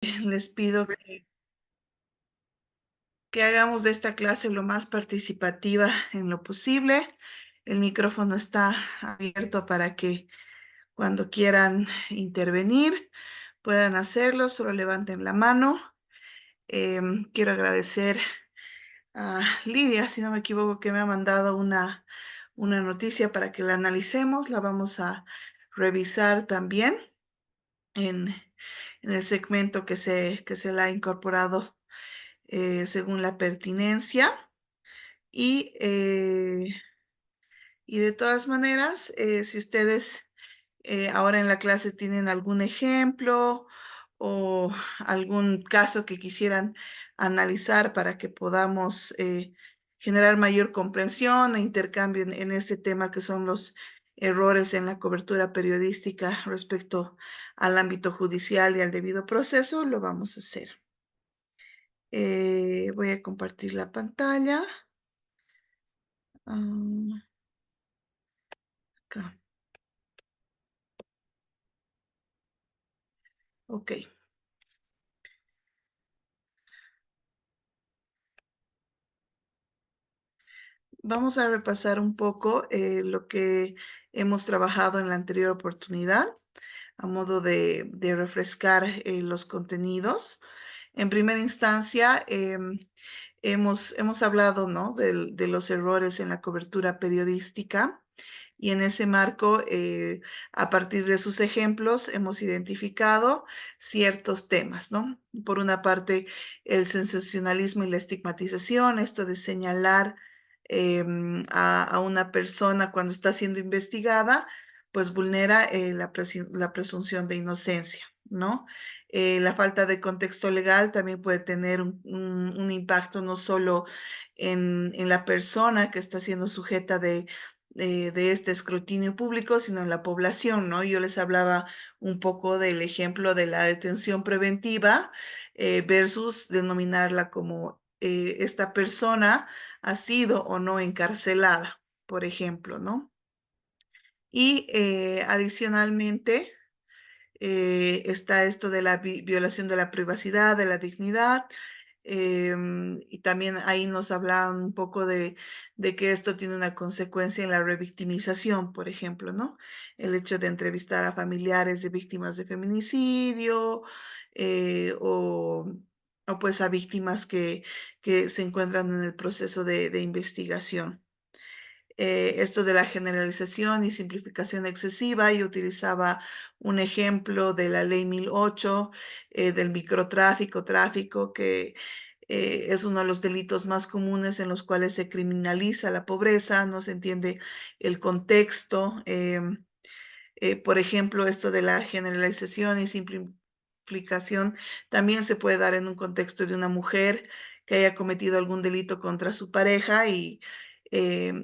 Les pido que hagamos de esta clase lo más participativa en lo posible. El micrófono está abierto para que cuando quieran intervenir puedan hacerlo, solo levanten la mano. Quiero agradecer a Lidia, si no me equivoco, que me ha mandado una noticia para que la analicemos. La vamos a revisar también en, en el segmento que se la ha incorporado según la pertinencia. Y, eh, y de todas maneras, si ustedes ahora en la clase tienen algún ejemplo o algún caso que quisieran analizar para que podamos generar mayor comprensión e intercambio en este tema que son los errores en la cobertura periodística respecto al ámbito judicial y al debido proceso, lo vamos a hacer. Voy a compartir la pantalla. Acá. Ok. Vamos a repasar un poco lo que hemos trabajado en la anterior oportunidad a modo de refrescar los contenidos. En primera instancia, hemos hablado, ¿no?, de los errores en la cobertura periodística. Y en ese marco, a partir de sus ejemplos, hemos identificado ciertos temas, ¿no? Por una parte, el sensacionalismo y la estigmatización, esto de señalar a una persona cuando está siendo investigada, pues vulnera la presunción de inocencia, ¿no? La falta de contexto legal también puede tener un impacto no solo en la persona que está siendo sujeta de este escrutinio público, sino en la población, ¿no? Yo les hablaba un poco del ejemplo de la detención preventiva versus denominarla como esta persona ha sido o no encarcelada, por ejemplo, ¿no? Y adicionalmente está esto de la violación de la privacidad, de la dignidad, y también ahí nos hablaban un poco de que esto tiene una consecuencia en la revictimización, por ejemplo, ¿no? El hecho de entrevistar a familiares de víctimas de feminicidio eh, o, o pues a víctimas que se encuentran en el proceso de investigación. Esto de la generalización y simplificación excesiva, y utilizaba un ejemplo de la ley 1008, del microtráfico, tráfico, que es uno de los delitos más comunes en los cuales se criminaliza la pobreza, no se entiende el contexto. Por ejemplo, esto de la generalización y simplificación también se puede dar en un contexto de una mujer que haya cometido algún delito contra su pareja y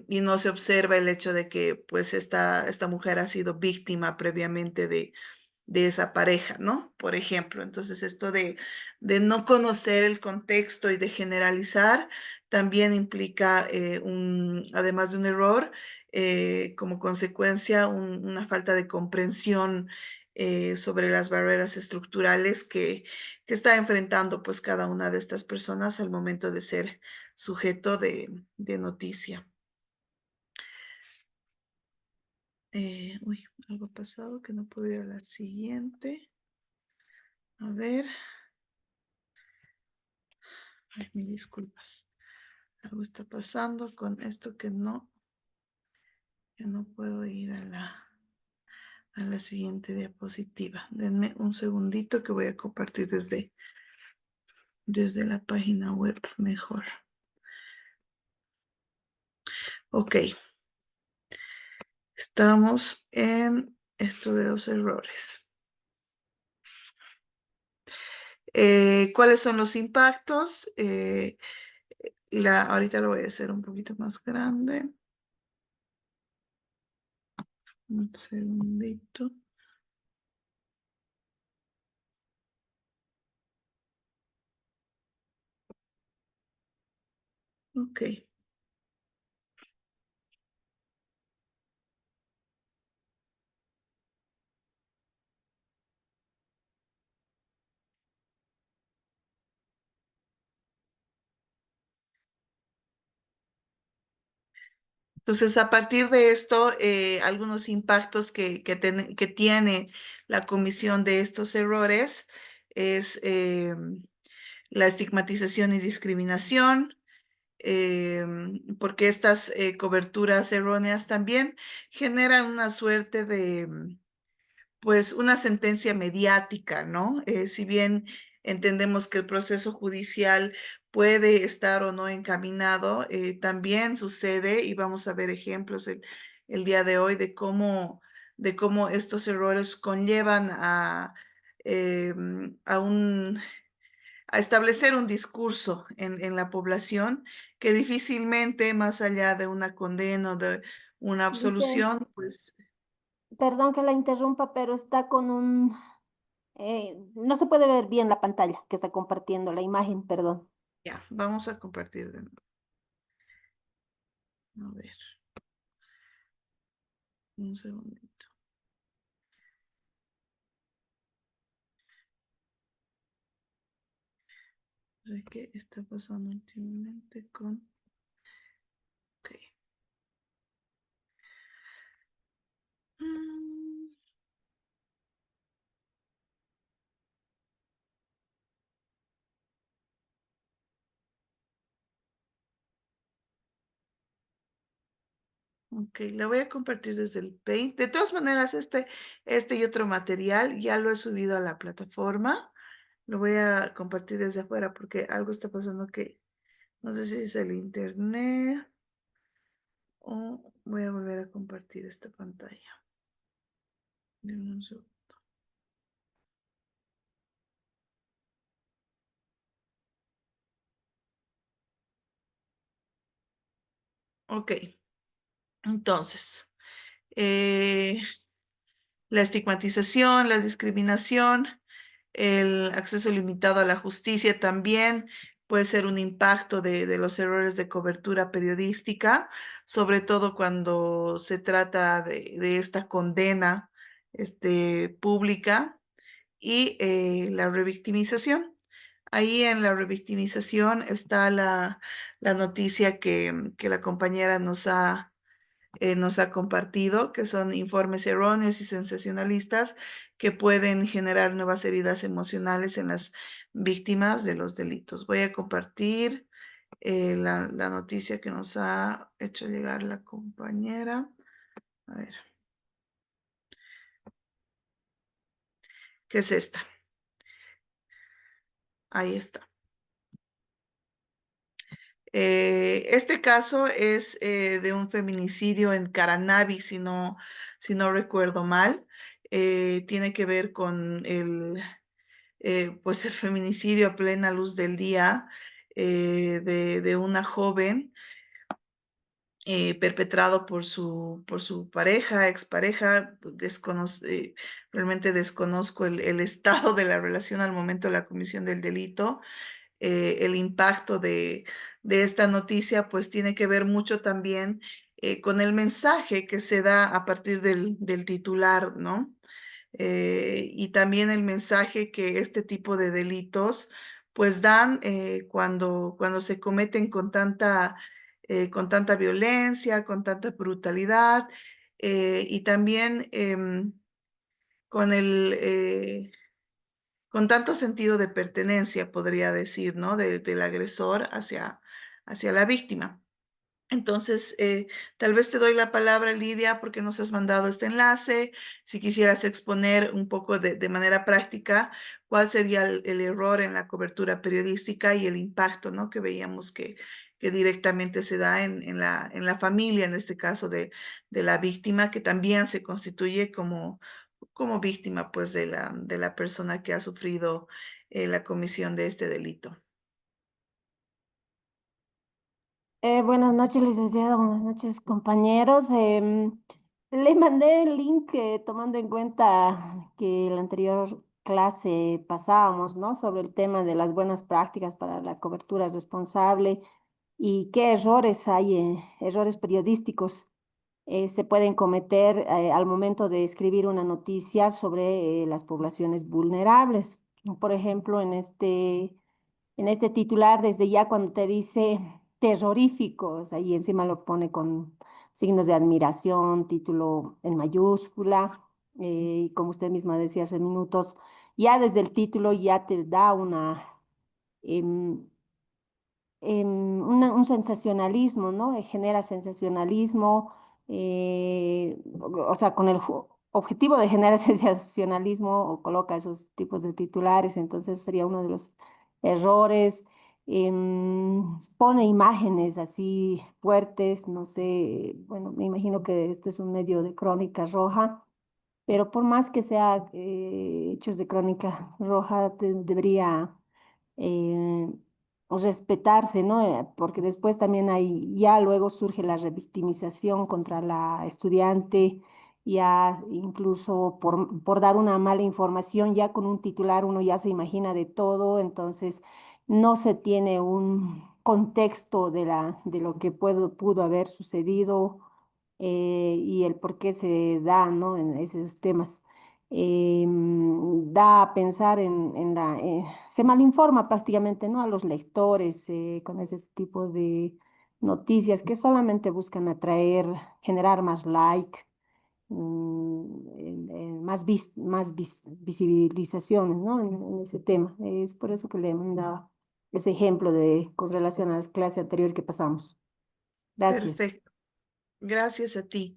no se observa el hecho de que pues esta mujer ha sido víctima previamente de esa pareja, ¿no? Por ejemplo, entonces esto de no conocer el contexto y de generalizar también implica, además de un error, como consecuencia, una falta de comprensión sobre las barreras estructurales que está enfrentando pues cada una de estas personas al momento de ser sujeto de noticia. Uy, algo ha pasado que no puedo ir a la siguiente. A ver. Ay, mil disculpas. Algo está pasando con esto que no puedo ir a la siguiente diapositiva. Denme un segundito que voy a compartir desde la página web mejor. Ok, estamos en esto de los errores. ¿Cuáles son los impactos? Ahorita lo voy a hacer un poquito más grande. Un segundito. Ok. Entonces, a partir de esto, algunos impactos que tiene la comisión de estos errores es la estigmatización y discriminación, porque estas coberturas erróneas también generan una suerte de, pues, una sentencia mediática, ¿no? Si bien entendemos que el proceso judicial puede estar o no encaminado, también sucede, y vamos a ver ejemplos el día de hoy de cómo estos errores conllevan a a establecer un discurso en la población que difícilmente, más allá de una condena o de una Dice, absolución, pues perdón que la interrumpa, pero está con un... no se puede ver bien la pantalla que está compartiendo la imagen, perdón. ya, vamos a compartir de nuevo. A ver, un segundito. No sé qué está pasando últimamente con... Ok. Mm, ok, la voy a compartir desde el Paint. De todas maneras, este y otro material ya lo he subido a la plataforma. Lo voy a compartir desde afuera porque algo está pasando que no sé si es el internet o voy a volver a compartir esta pantalla. Denme un segundo. Ok, entonces, eh, la estigmatización, la discriminación, el acceso limitado a la justicia también puede ser un impacto de los errores de cobertura periodística, sobre todo cuando se trata de esta condena pública y la revictimización. Ahí en la revictimización está la noticia que la compañera nos ha compartido, que son informes erróneos y sensacionalistas que pueden generar nuevas heridas emocionales en las víctimas de los delitos. Voy a compartir la noticia que nos ha hecho llegar la compañera. A ver, ¿qué es esta? Ahí está. Este caso es de un feminicidio en Caranavi, si no recuerdo mal. Tiene que ver con pues el feminicidio a plena luz del día de una joven perpetrado por su pareja, expareja. Realmente desconozco el estado de la relación al momento de la comisión del delito. El impacto de esta noticia, pues tiene que ver mucho también con el mensaje que se da a partir del titular, ¿no? Y también el mensaje que este tipo de delitos, pues dan cuando se cometen con tanta violencia, con tanta brutalidad, y también con con tanto sentido de pertenencia, podría decir, ¿no? Del agresor hacia la víctima. Entonces, tal vez te doy la palabra, Lidia, porque nos has mandado este enlace. Si quisieras exponer un poco de manera práctica cuál sería el error en la cobertura periodística y el impacto, ¿no? Que veíamos que directamente se da en la familia, en este caso de la víctima, que también se constituye como víctima, pues, de la persona que ha sufrido la comisión de este delito. Buenas noches, licenciada. Buenas noches, compañeros. Le mandé el link tomando en cuenta que en la anterior clase pasábamos, ¿no? Sobre el tema de las buenas prácticas para la cobertura responsable y qué errores hay, errores periodísticos se pueden cometer al momento de escribir una noticia sobre las poblaciones vulnerables. Por ejemplo, en este titular, desde ya cuando te dice terroríficos, ahí encima lo pone con signos de admiración, título en mayúscula, y como usted misma decía hace minutos, ya desde el título ya te da em, un sensacionalismo, ¿no? Genera sensacionalismo, o sea, con el objetivo de generar sensacionalismo, o coloca esos tipos de titulares, entonces sería uno de los errores. Pone imágenes así fuertes, no sé, bueno, me imagino que esto es un medio de crónica roja, pero por más que sea hechos de crónica roja, debería eh, respetarse, ¿no? Porque después también hay, ya luego surge la revictimización contra la estudiante, ya incluso por dar una mala información, ya con un titular uno ya se imagina de todo, entonces no se tiene un contexto de lo que pudo haber sucedido, y el por qué se da, ¿no? En esos temas. Da a pensar se malinforma prácticamente, ¿no? A los lectores con ese tipo de noticias que solamente buscan atraer, generar más like, visibilizaciones, ¿no? En ese tema. Es por eso que le mandaba ese ejemplo con relación a la clase anterior que pasamos. Gracias. Perfecto, gracias a ti.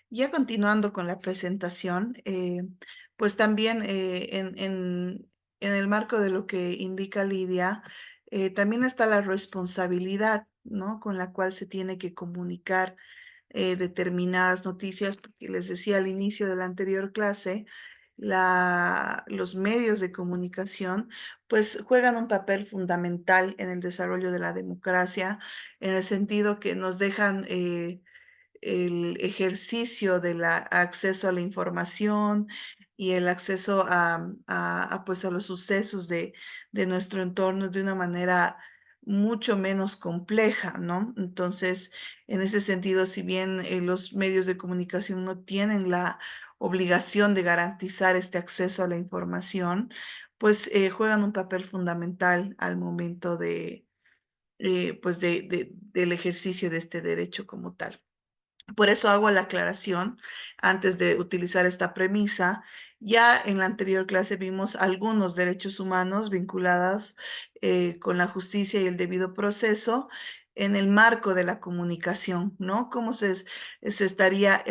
Ya continuando con la presentación, pues también en el marco de lo que indica Lidia, también está la responsabilidad, ¿no? Con la cual se tiene que comunicar determinadas noticias, porque les decía al inicio de la anterior clase, los medios de comunicación pues juegan un papel fundamental en el desarrollo de la democracia, en el sentido que nos dejan el ejercicio del acceso a la información y el acceso pues a los sucesos de nuestro entorno de una manera mucho menos compleja, ¿no? Entonces, en ese sentido, si bien los medios de comunicación no tienen la obligación de garantizar este acceso a la información, pues juegan un papel fundamental al momento pues del ejercicio de este derecho como tal. Por eso hago la aclaración antes de utilizar esta premisa. Ya en la anterior clase vimos algunos derechos humanos vinculados con la justicia y el debido proceso en el marco de la comunicación, ¿no? Cómo estaría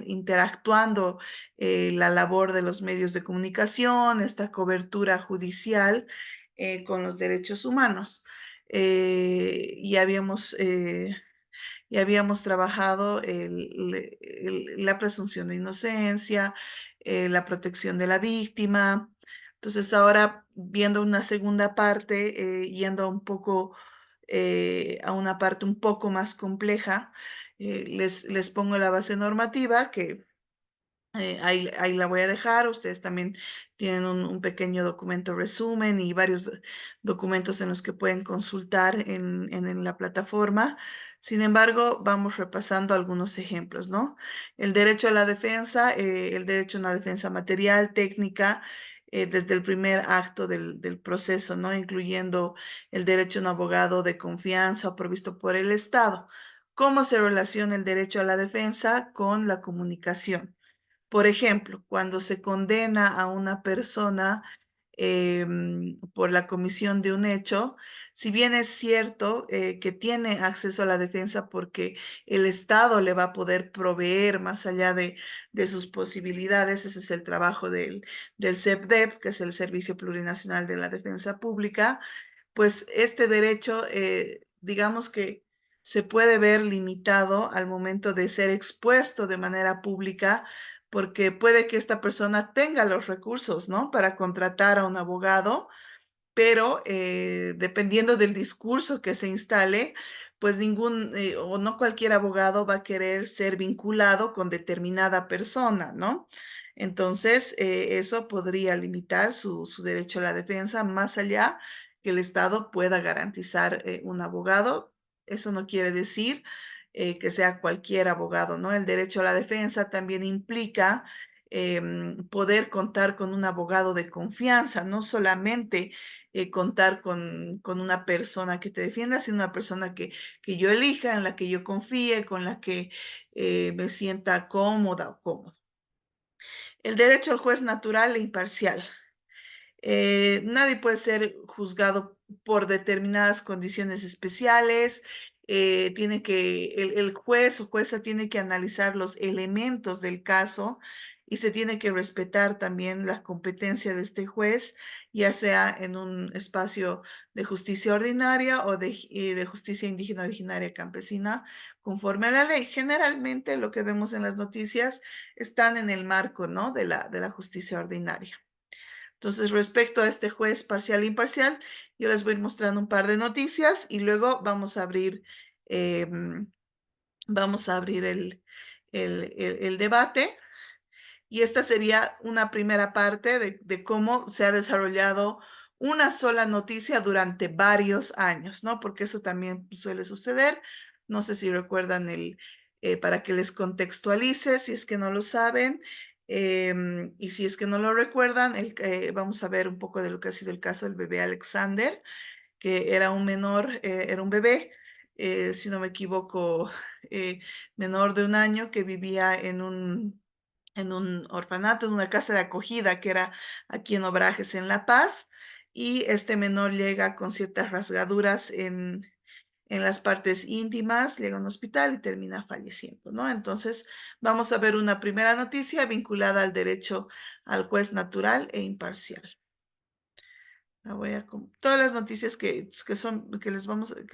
interactuando la labor de los medios de comunicación, esta cobertura judicial con los derechos humanos. Ya habíamos trabajado la presunción de inocencia, la protección de la víctima. Entonces ahora viendo una segunda parte, yendo un poco a una parte un poco más compleja, les pongo la base normativa que ahí la voy a dejar. Ustedes también tienen un pequeño documento resumen y varios documentos en los que pueden consultar en la plataforma. Sin embargo, vamos repasando algunos ejemplos, ¿no? El derecho a la defensa, el derecho a una defensa material, técnica, desde el primer acto del proceso, ¿no? Incluyendo el derecho a un abogado de confianza o provisto por el Estado. ¿Cómo se relaciona el derecho a la defensa con la comunicación? Por ejemplo, cuando se condena a una persona por la comisión de un hecho, si bien es cierto que tiene acceso a la defensa porque el Estado le va a poder proveer más allá de sus posibilidades, ese es el trabajo del SEPDEP, que es el Servicio Plurinacional de la Defensa Pública, pues este derecho, digamos que se puede ver limitado al momento de ser expuesto de manera pública, porque puede que esta persona tenga los recursos, ¿no? Para contratar a un abogado, pero dependiendo del discurso que se instale, pues o no cualquier abogado va a querer ser vinculado con determinada persona, ¿no? Entonces, eso podría limitar su derecho a la defensa más allá que el Estado pueda garantizar un abogado. Eso no quiere decir que sea cualquier abogado, ¿no? El derecho a la defensa también implica poder contar con un abogado de confianza, no solamente contar con una persona que te defienda, sino una persona que yo elija, en la que yo confíe, con la que me sienta cómoda o cómodo. El derecho al juez natural e imparcial. Nadie puede ser juzgado por determinadas condiciones especiales. El juez o jueza tiene que analizar los elementos del caso y se tiene que respetar también la competencia de este juez, ya sea en un espacio de justicia ordinaria o de justicia indígena originaria campesina, conforme a la ley. Generalmente lo que vemos en las noticias están en el marco, ¿no?, de la justicia ordinaria. Entonces, respecto a este juez parcial e imparcial, yo les voy a ir mostrando un par de noticias y luego em, vamos a abrir el debate. Y esta sería una primera parte de cómo se ha desarrollado una sola noticia durante varios años, ¿no? Porque eso también suele suceder. No sé si recuerdan para que les contextualice, si es que no lo saben, y si es que no lo recuerdan, vamos a ver un poco de lo que ha sido el caso del bebé Alexander, que era un menor, era un bebé, si no me equivoco, menor de 1 año que vivía en un orfanato, en una casa de acogida que era aquí en Obrajes, en La Paz, y este menor llega con ciertas rasgaduras en las partes íntimas, llega a un hospital y termina falleciendo, ¿no? Entonces, vamos a ver una primera noticia vinculada al derecho al juez natural e imparcial. Todas las noticias que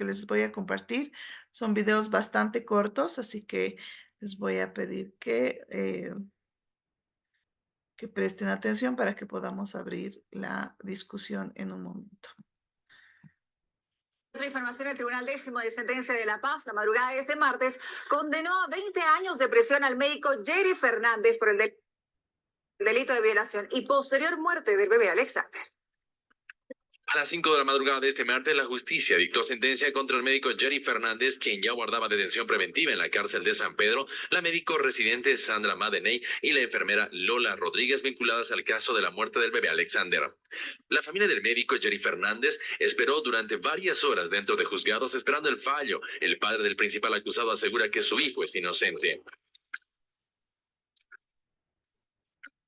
les voy a compartir son videos bastante cortos, así que les voy a pedir que presten atención para que podamos abrir la discusión en un momento. Otra información, el Tribunal Décimo de Sentencia de La Paz, la madrugada de este martes, condenó a 20 años de prisión al médico Jerry Fernández por el delito de violación y posterior muerte del bebé Alexander. A las 5 de la madrugada de este martes, la justicia dictó sentencia contra el médico Jerry Fernández, quien ya guardaba detención preventiva en la cárcel de San Pedro, la médico residente Sandra Madeney y la enfermera Lola Rodríguez, vinculadas al caso de la muerte del bebé Alexander. La familia del médico Jerry Fernández esperó durante varias horas dentro de juzgados esperando el fallo. El padre del principal acusado asegura que su hijo es inocente.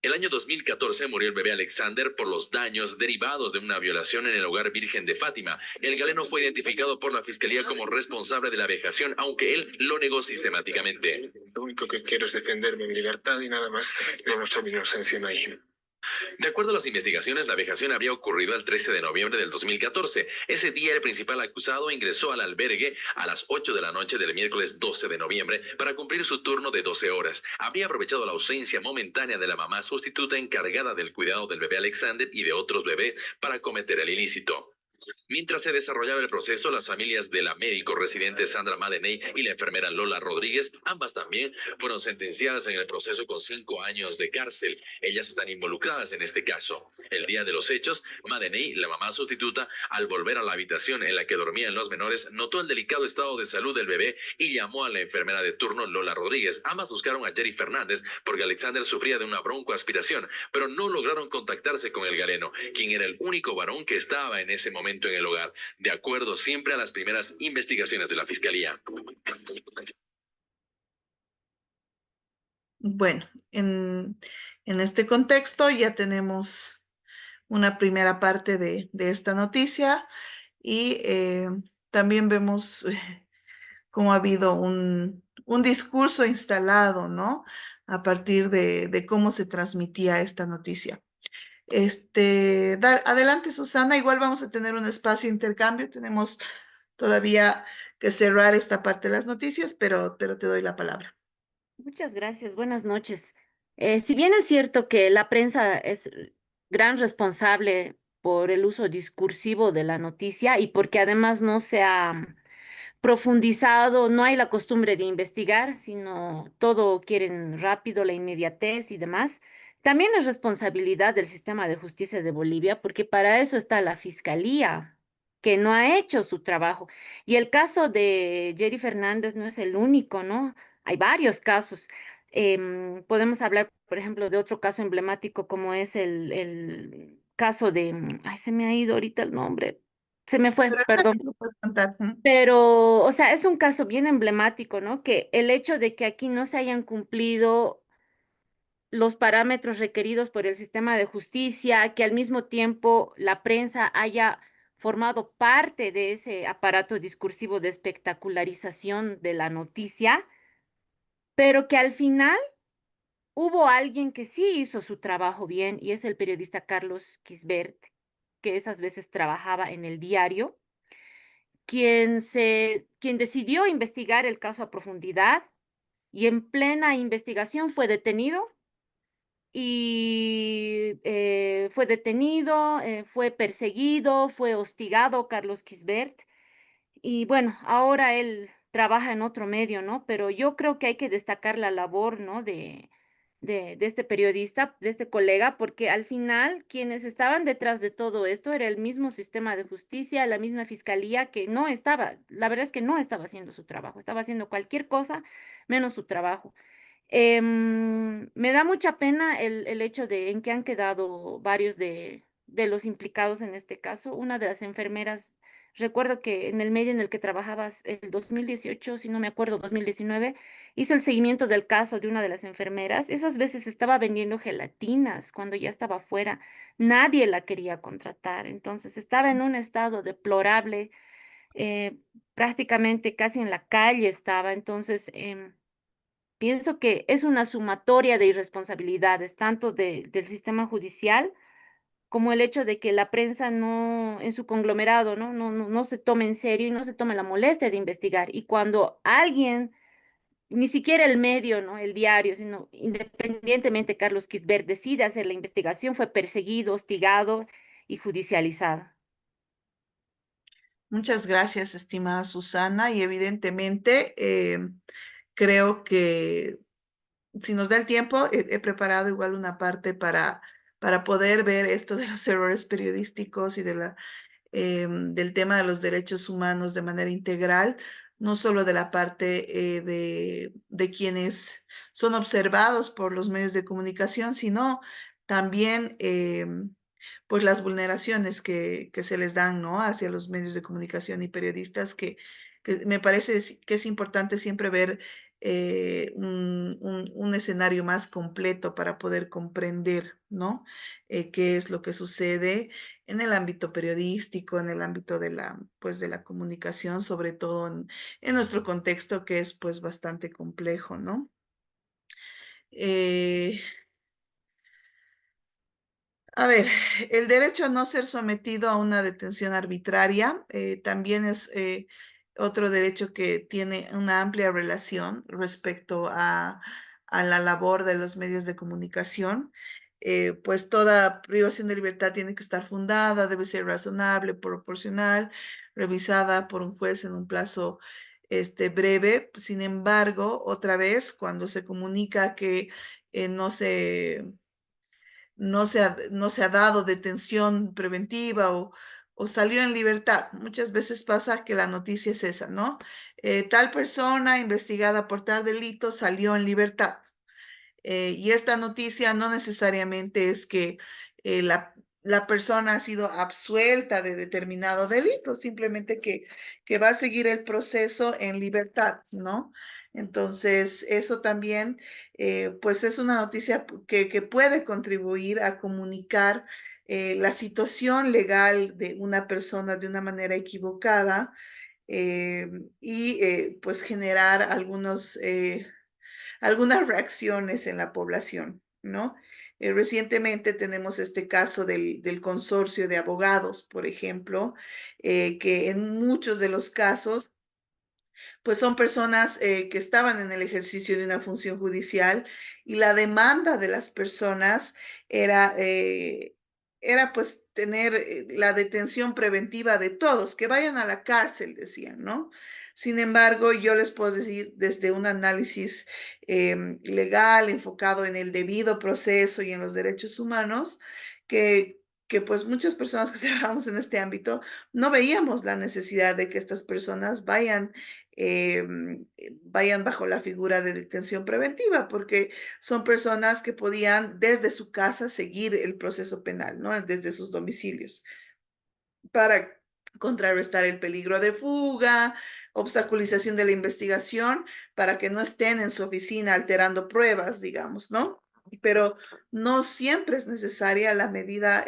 El año 2014 murió el bebé Alexander por los daños derivados de una violación en el hogar Virgen de Fátima. El galeno fue identificado por la fiscalía como responsable de la vejación, aunque él lo negó sistemáticamente. Lo único que quiero es defender mi libertad y nada más, demostrar mi inocencia en ahí. De acuerdo a las investigaciones, la vejación habría ocurrido el 13 de noviembre del 2014. Ese día, el principal acusado ingresó al albergue a las 8 de la noche del miércoles 12 de noviembre para cumplir su turno de 12 horas. Habría aprovechado la ausencia momentánea de la mamá sustituta encargada del cuidado del bebé Alexander y de otros bebés para cometer el ilícito. Mientras se desarrollaba el proceso, las familias de la médico residente Sandra Madeney y la enfermera Lola Rodríguez, ambas también, fueron sentenciadas en el proceso con 5 años de cárcel. Ellas están involucradas en este caso. El día de los hechos, Madeney, la mamá sustituta, al volver a la habitación en la que dormían los menores, notó el delicado estado de salud del bebé y llamó a la enfermera de turno Lola Rodríguez. Ambas buscaron a Jerry Fernández porque Alexander sufría de una broncoaspiración, pero no lograron contactarse con el galeno, quien era el único varón que estaba en ese momento en el hogar, de acuerdo siempre a las primeras investigaciones de la Fiscalía. Bueno, en este contexto ya tenemos una primera parte de esta noticia y también vemos cómo ha habido un discurso instalado, ¿no? A partir de cómo se transmitía esta noticia. Adelante, Susana. Igual vamos a tener un espacio de intercambio. Tenemos todavía que cerrar esta parte de las noticias, pero te doy la palabra. Muchas gracias, buenas noches. Si bien es cierto que la prensa es gran responsable por el uso discursivo de la noticia y porque además no se ha profundizado, no hay la costumbre de investigar, sino todo quieren rápido, la inmediatez y demás. También es responsabilidad del sistema de justicia de Bolivia, porque para eso está la fiscalía, que no ha hecho su trabajo. Y el caso de Jerry Fernández no es el único, ¿no? Hay varios casos. Podemos hablar, por ejemplo, de otro caso emblemático como es el caso de, ay, se me ha ido ahorita el nombre, se me fue, Pero el caso perdón. lo puedes contar. Pero, o sea, es un caso bien emblemático, ¿no? Que el hecho de que aquí no se hayan cumplido los parámetros requeridos por el sistema de justicia, que al mismo tiempo la prensa haya formado parte de ese aparato discursivo de espectacularización de la noticia, pero que al final hubo alguien que sí hizo su trabajo bien y es el periodista Carlos Quisbert, que esas veces trabajaba en el diario, quien decidió investigar el caso a profundidad y en plena investigación fue detenido, fue perseguido, fue hostigado Carlos Quisbert. Y bueno, ahora él trabaja en otro medio, ¿no? Pero yo creo que hay que destacar la labor, ¿no? De este periodista, de este colega, porque al final quienes estaban detrás de todo esto era el mismo sistema de justicia, la misma fiscalía que no estaba, la verdad es que no estaba haciendo su trabajo, estaba haciendo cualquier cosa menos su trabajo. Me da mucha pena el hecho de en que han quedado varios de los implicados en este caso. Una de las enfermeras, recuerdo que en el medio en el que trabajabas el 2018, si no me acuerdo, 2019, hizo el seguimiento del caso de una de las enfermeras. Esas veces estaba vendiendo gelatinas cuando ya estaba fuera. Nadie la quería contratar. Entonces estaba en un estado deplorable, eh, prácticamente casi en la calle estaba. Entonces, pienso que es una sumatoria de irresponsabilidades, tanto del sistema judicial como el hecho de que la prensa no, en su conglomerado, no se tome en serio y no se tome la molestia de investigar. Y cuando alguien, ni siquiera el medio, ¿no? El diario, sino independientemente Carlos Quisbert decide hacer la investigación, fue perseguido, hostigado y judicializado. Muchas gracias, estimada Susana. Y evidentemente, creo que si nos da el tiempo, he preparado igual una parte para poder ver esto de los errores periodísticos y del tema de los derechos humanos de manera integral, no solo de la parte de quienes son observados por los medios de comunicación, sino también pues las vulneraciones que se les dan, ¿no? Hacia los medios de comunicación y periodistas, que me parece que es importante siempre ver un escenario más completo para poder comprender, ¿no? Qué es lo que sucede en el ámbito periodístico, en el ámbito pues, de la comunicación, sobre todo en nuestro contexto que es pues bastante complejo, ¿no? Eh, A ver, el derecho a no ser sometido a una detención arbitraria también es otro derecho que tiene una amplia relación respecto a la labor de los medios de comunicación. Pues toda privación de libertad tiene que estar fundada, debe ser razonable, proporcional, revisada por un juez en un plazo breve. Sin embargo, otra vez, cuando se comunica que no se ha dado detención preventiva o salió en libertad. Muchas veces pasa que la noticia es esa, ¿no? Tal persona investigada por tal delito salió en libertad. Y esta noticia no necesariamente es que la persona ha sido absuelta de determinado delito, simplemente que va a seguir el proceso en libertad, ¿no? Entonces, eso también, pues es una noticia que puede contribuir a comunicar la situación legal de una persona de una manera equivocada y pues generar algunas reacciones en la población, ¿no? Recientemente tenemos este caso del consorcio de abogados, por ejemplo, que en muchos de los casos pues son personas que estaban en el ejercicio de una función judicial y la demanda de las personas era, era pues tener la detención preventiva de todos, que vayan a la cárcel, decían, ¿no? Sin embargo, yo les puedo decir desde un análisis legal enfocado en el debido proceso y en los derechos humanos, que que pues muchas personas que trabajamos en este ámbito no veíamos la necesidad de que estas personas vayan bajo la figura de detención preventiva, porque son personas que podían desde su casa seguir el proceso penal, ¿no? Desde sus domicilios, para contrarrestar el peligro de fuga, obstaculización de la investigación, para que no estén en su oficina alterando pruebas, digamos, ¿no? Pero no siempre es necesaria la medida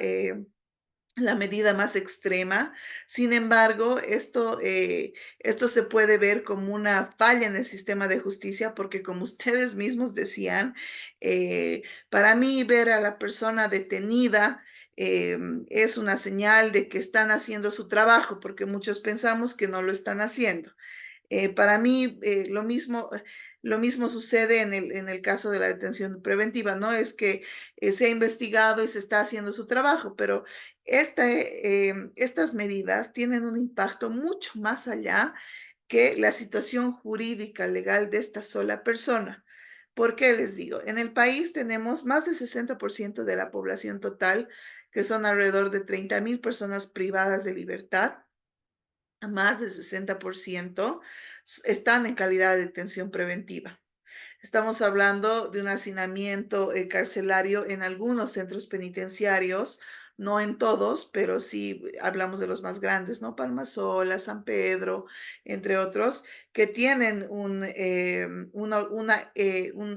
más extrema. Sin embargo, esto se puede ver como una falla en el sistema de justicia porque, como ustedes mismos decían, para mí ver a la persona detenida es una señal de que están haciendo su trabajo, porque muchos pensamos que no lo están haciendo. Para mí, lo mismo sucede en el caso de la detención preventiva, ¿no? Es que se ha investigado y se está haciendo su trabajo, pero estas medidas tienen un impacto mucho más allá que la situación jurídica legal de esta sola persona. ¿Por qué les digo? En el país tenemos más del 60% de la población total, que son alrededor de 30,000 personas privadas de libertad. Más del 60% están en calidad de detención preventiva. Estamos hablando de un hacinamiento carcelario en algunos centros penitenciarios, no en todos, pero sí hablamos de los más grandes, ¿no? Palmasola, San Pedro, entre otros, que tienen un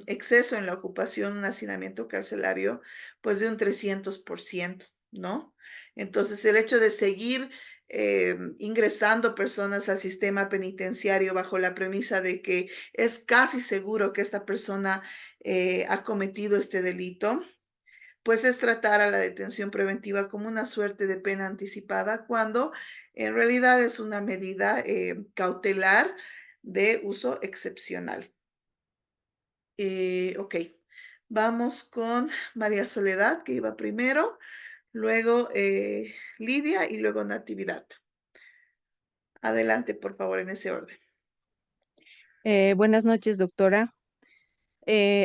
exceso en la ocupación, un hacinamiento carcelario, pues de un 300%, ¿no? Entonces, el hecho de seguir ingresando personas al sistema penitenciario bajo la premisa de que es casi seguro que esta persona ha cometido este delito, pues es tratar a la detención preventiva como una suerte de pena anticipada, cuando en realidad es una medida cautelar de uso excepcional. Ok, vamos con María Soledad, que iba primero, luego Lidia y luego Natividad. Adelante, por favor, en ese orden. Buenas noches, doctora.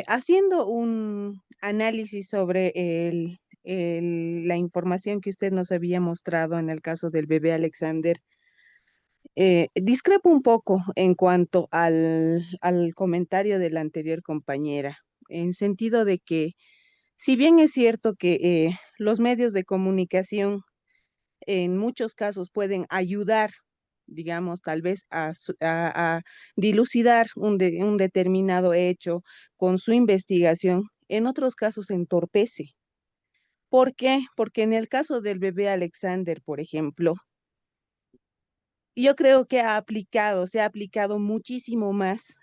Haciendo un análisis sobre la información que usted nos había mostrado en el caso del bebé Alexander, discrepo un poco en cuanto al comentario de la anterior compañera, en sentido de que, si bien es cierto que los medios de comunicación en muchos casos pueden ayudar, digamos, tal vez a dilucidar un determinado hecho con su investigación, en otros casos entorpece. ¿Por qué? Porque en el caso del bebé Alexander, por ejemplo, yo creo que se ha aplicado muchísimo más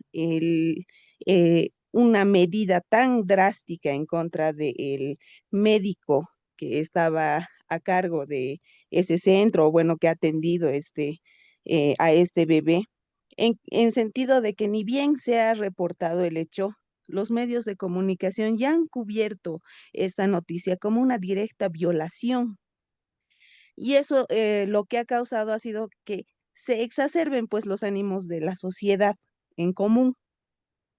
una medida tan drástica en contra del médico que estaba a cargo de ese centro, o bueno, que ha atendido a este bebé, en sentido de que ni bien se ha reportado el hecho, los medios de comunicación ya han cubierto esta noticia como una directa violación. Y eso lo que ha causado ha sido que se exacerben pues los ánimos de la sociedad en común,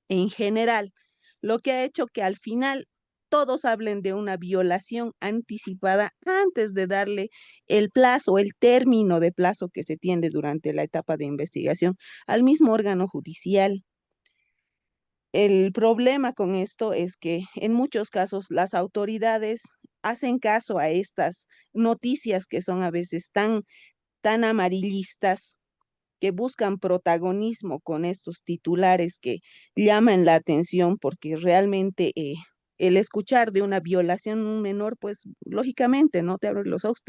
en general, lo que ha hecho que al final todos hablen de una violación anticipada antes de darle el plazo, el término de plazo que se tiene durante la etapa de investigación al mismo órgano judicial. El problema con esto es que en muchos casos las autoridades hacen caso a estas noticias que son a veces tan amarillistas, que buscan protagonismo con estos titulares que llaman la atención, porque realmente el escuchar de una violación de un menor, pues lógicamente no te abre los ojos,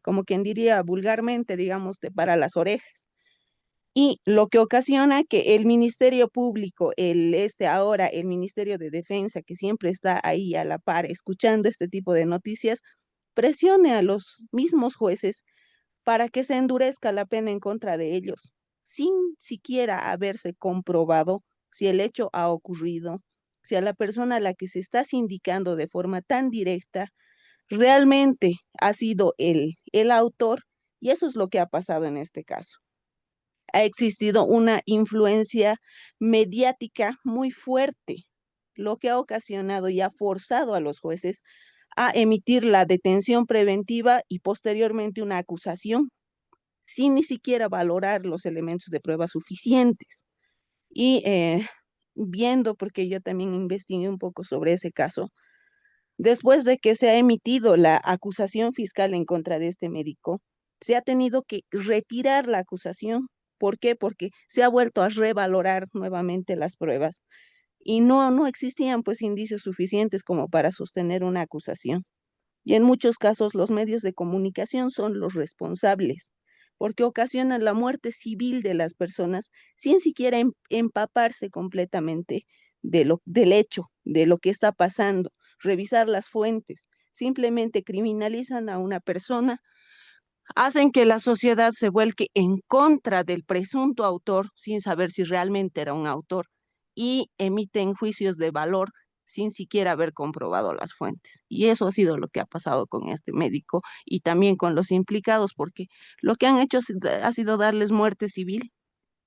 como quien diría vulgarmente, digamos, te para las orejas. Y lo que ocasiona que el Ministerio Público, ahora el Ministerio de Defensa, que siempre está ahí a la par escuchando este tipo de noticias, presione a los mismos jueces para que se endurezca la pena en contra de ellos, sin siquiera haberse comprobado si el hecho ha ocurrido, si a la persona a la que se está sindicando de forma tan directa realmente ha sido el autor, y eso es lo que ha pasado en este caso. Ha existido una influencia mediática muy fuerte, lo que ha ocasionado y ha forzado a los jueces a emitir la detención preventiva y posteriormente una acusación, sin ni siquiera valorar los elementos de prueba suficientes. Y viendo, porque yo también investigué un poco sobre ese caso, después de que se ha emitido la acusación fiscal en contra de este médico, se ha tenido que retirar la acusación. ¿Por qué? Porque se ha vuelto a revalorar nuevamente las pruebas y no existían pues indicios suficientes como para sostener una acusación. Y en muchos casos los medios de comunicación son los responsables, porque ocasionan la muerte civil de las personas sin siquiera empaparse completamente del hecho, de lo que está pasando, revisar las fuentes. Simplemente criminalizan a una persona, hacen que la sociedad se vuelque en contra del presunto autor sin saber si realmente era un autor y emiten juicios de valor sin siquiera haber comprobado las fuentes. Y eso ha sido lo que ha pasado con este médico y también con los implicados, porque lo que han hecho ha sido darles muerte civil.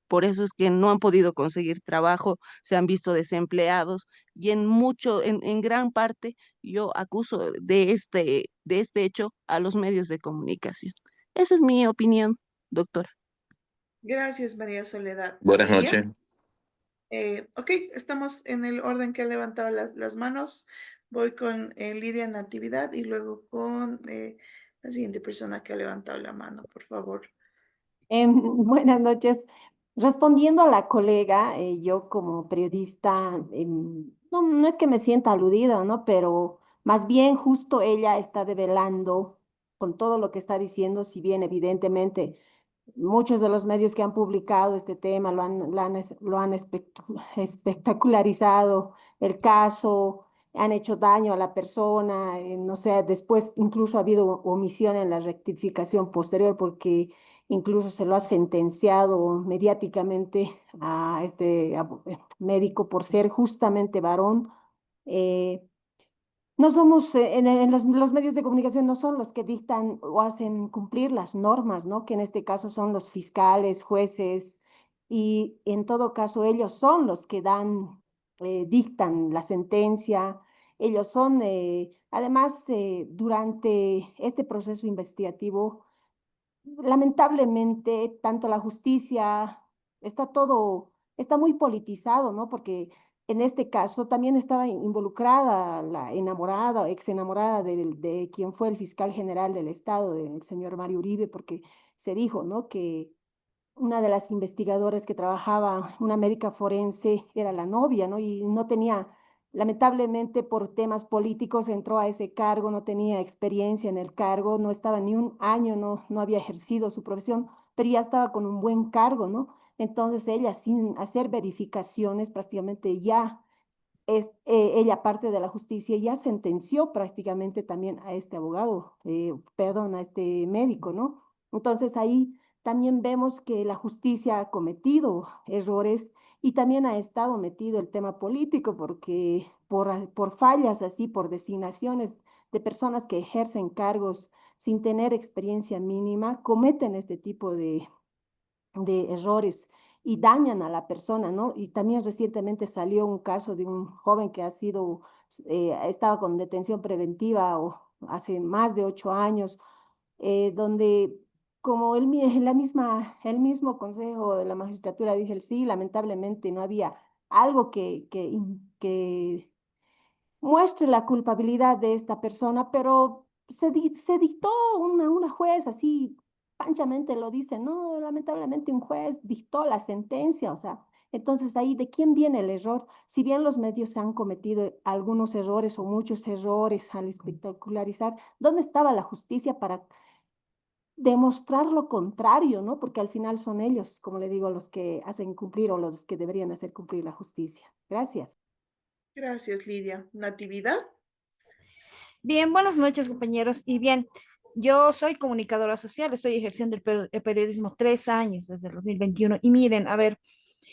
Por eso es que no han podido conseguir trabajo, se han visto desempleados y en gran parte yo acuso de este hecho a los medios de comunicación. Esa es mi opinión, doctora. Gracias, María Soledad. Buenas Lidia. noches. Ok, estamos en el orden que han levantado las manos. Voy con Lidia Natividad y luego con la siguiente persona que ha levantado la mano, por favor. Buenas noches. Respondiendo a la colega, yo como periodista, no es que me sienta aludida, ¿no? Pero más bien justo ella está develando con todo lo que está diciendo, si bien evidentemente muchos de los medios que han publicado este tema lo han espectacularizado el caso, han hecho daño a la persona, no sé, después incluso ha habido omisión en la rectificación posterior porque incluso se lo ha sentenciado mediáticamente a este médico por ser justamente varón. Eh, no somos, en los medios de comunicación no son los que dictan o hacen cumplir las normas, ¿no? Que en este caso son los fiscales, jueces, y en todo caso ellos son los que dictan la sentencia, ellos son, además, durante este proceso investigativo, lamentablemente, tanto la justicia, está muy politizado, ¿no? Porque en este caso también estaba involucrada la enamorada, ex enamorada de quien fue el fiscal general del Estado, del señor Mario Uribe, porque se dijo, ¿no? Que una de las investigadoras que trabajaba, una médica forense, era la novia, ¿no? Y no tenía, lamentablemente por temas políticos, entró a ese cargo, no tenía experiencia en el cargo, no estaba ni un año, no había ejercido su profesión, pero ya estaba con un buen cargo, ¿no? Entonces ella, sin hacer verificaciones, prácticamente ella, parte de la justicia, ya sentenció prácticamente también a este abogado, perdón, a este médico, ¿no? Entonces ahí también vemos que la justicia ha cometido errores y también ha estado metido el tema político, porque por fallas así, por designaciones de personas que ejercen cargos sin tener experiencia mínima, cometen este tipo de errores y dañan a la persona, ¿no? Y también recientemente salió un caso de un joven que estaba con detención preventiva hace más de 8 años, donde como el mismo Consejo de la Magistratura dijo el sí, lamentablemente no había algo que muestre la culpabilidad de esta persona, pero se dictó una juez así, panchamente lo dice, no, lamentablemente un juez dictó la sentencia, o sea, entonces ahí, ¿de quién viene el error? Si bien los medios han cometido algunos errores o muchos errores al espectacularizar, ¿dónde estaba la justicia para demostrar lo contrario, ¿no? Porque al final son ellos, como le digo, los que hacen cumplir o los que deberían hacer cumplir la justicia. Gracias. Gracias, Lidia. Natividad. Bien, buenas noches, compañeros. Y bien, yo soy comunicadora social, estoy ejerciendo el periodismo 3 años desde el 2021. Y miren, a ver,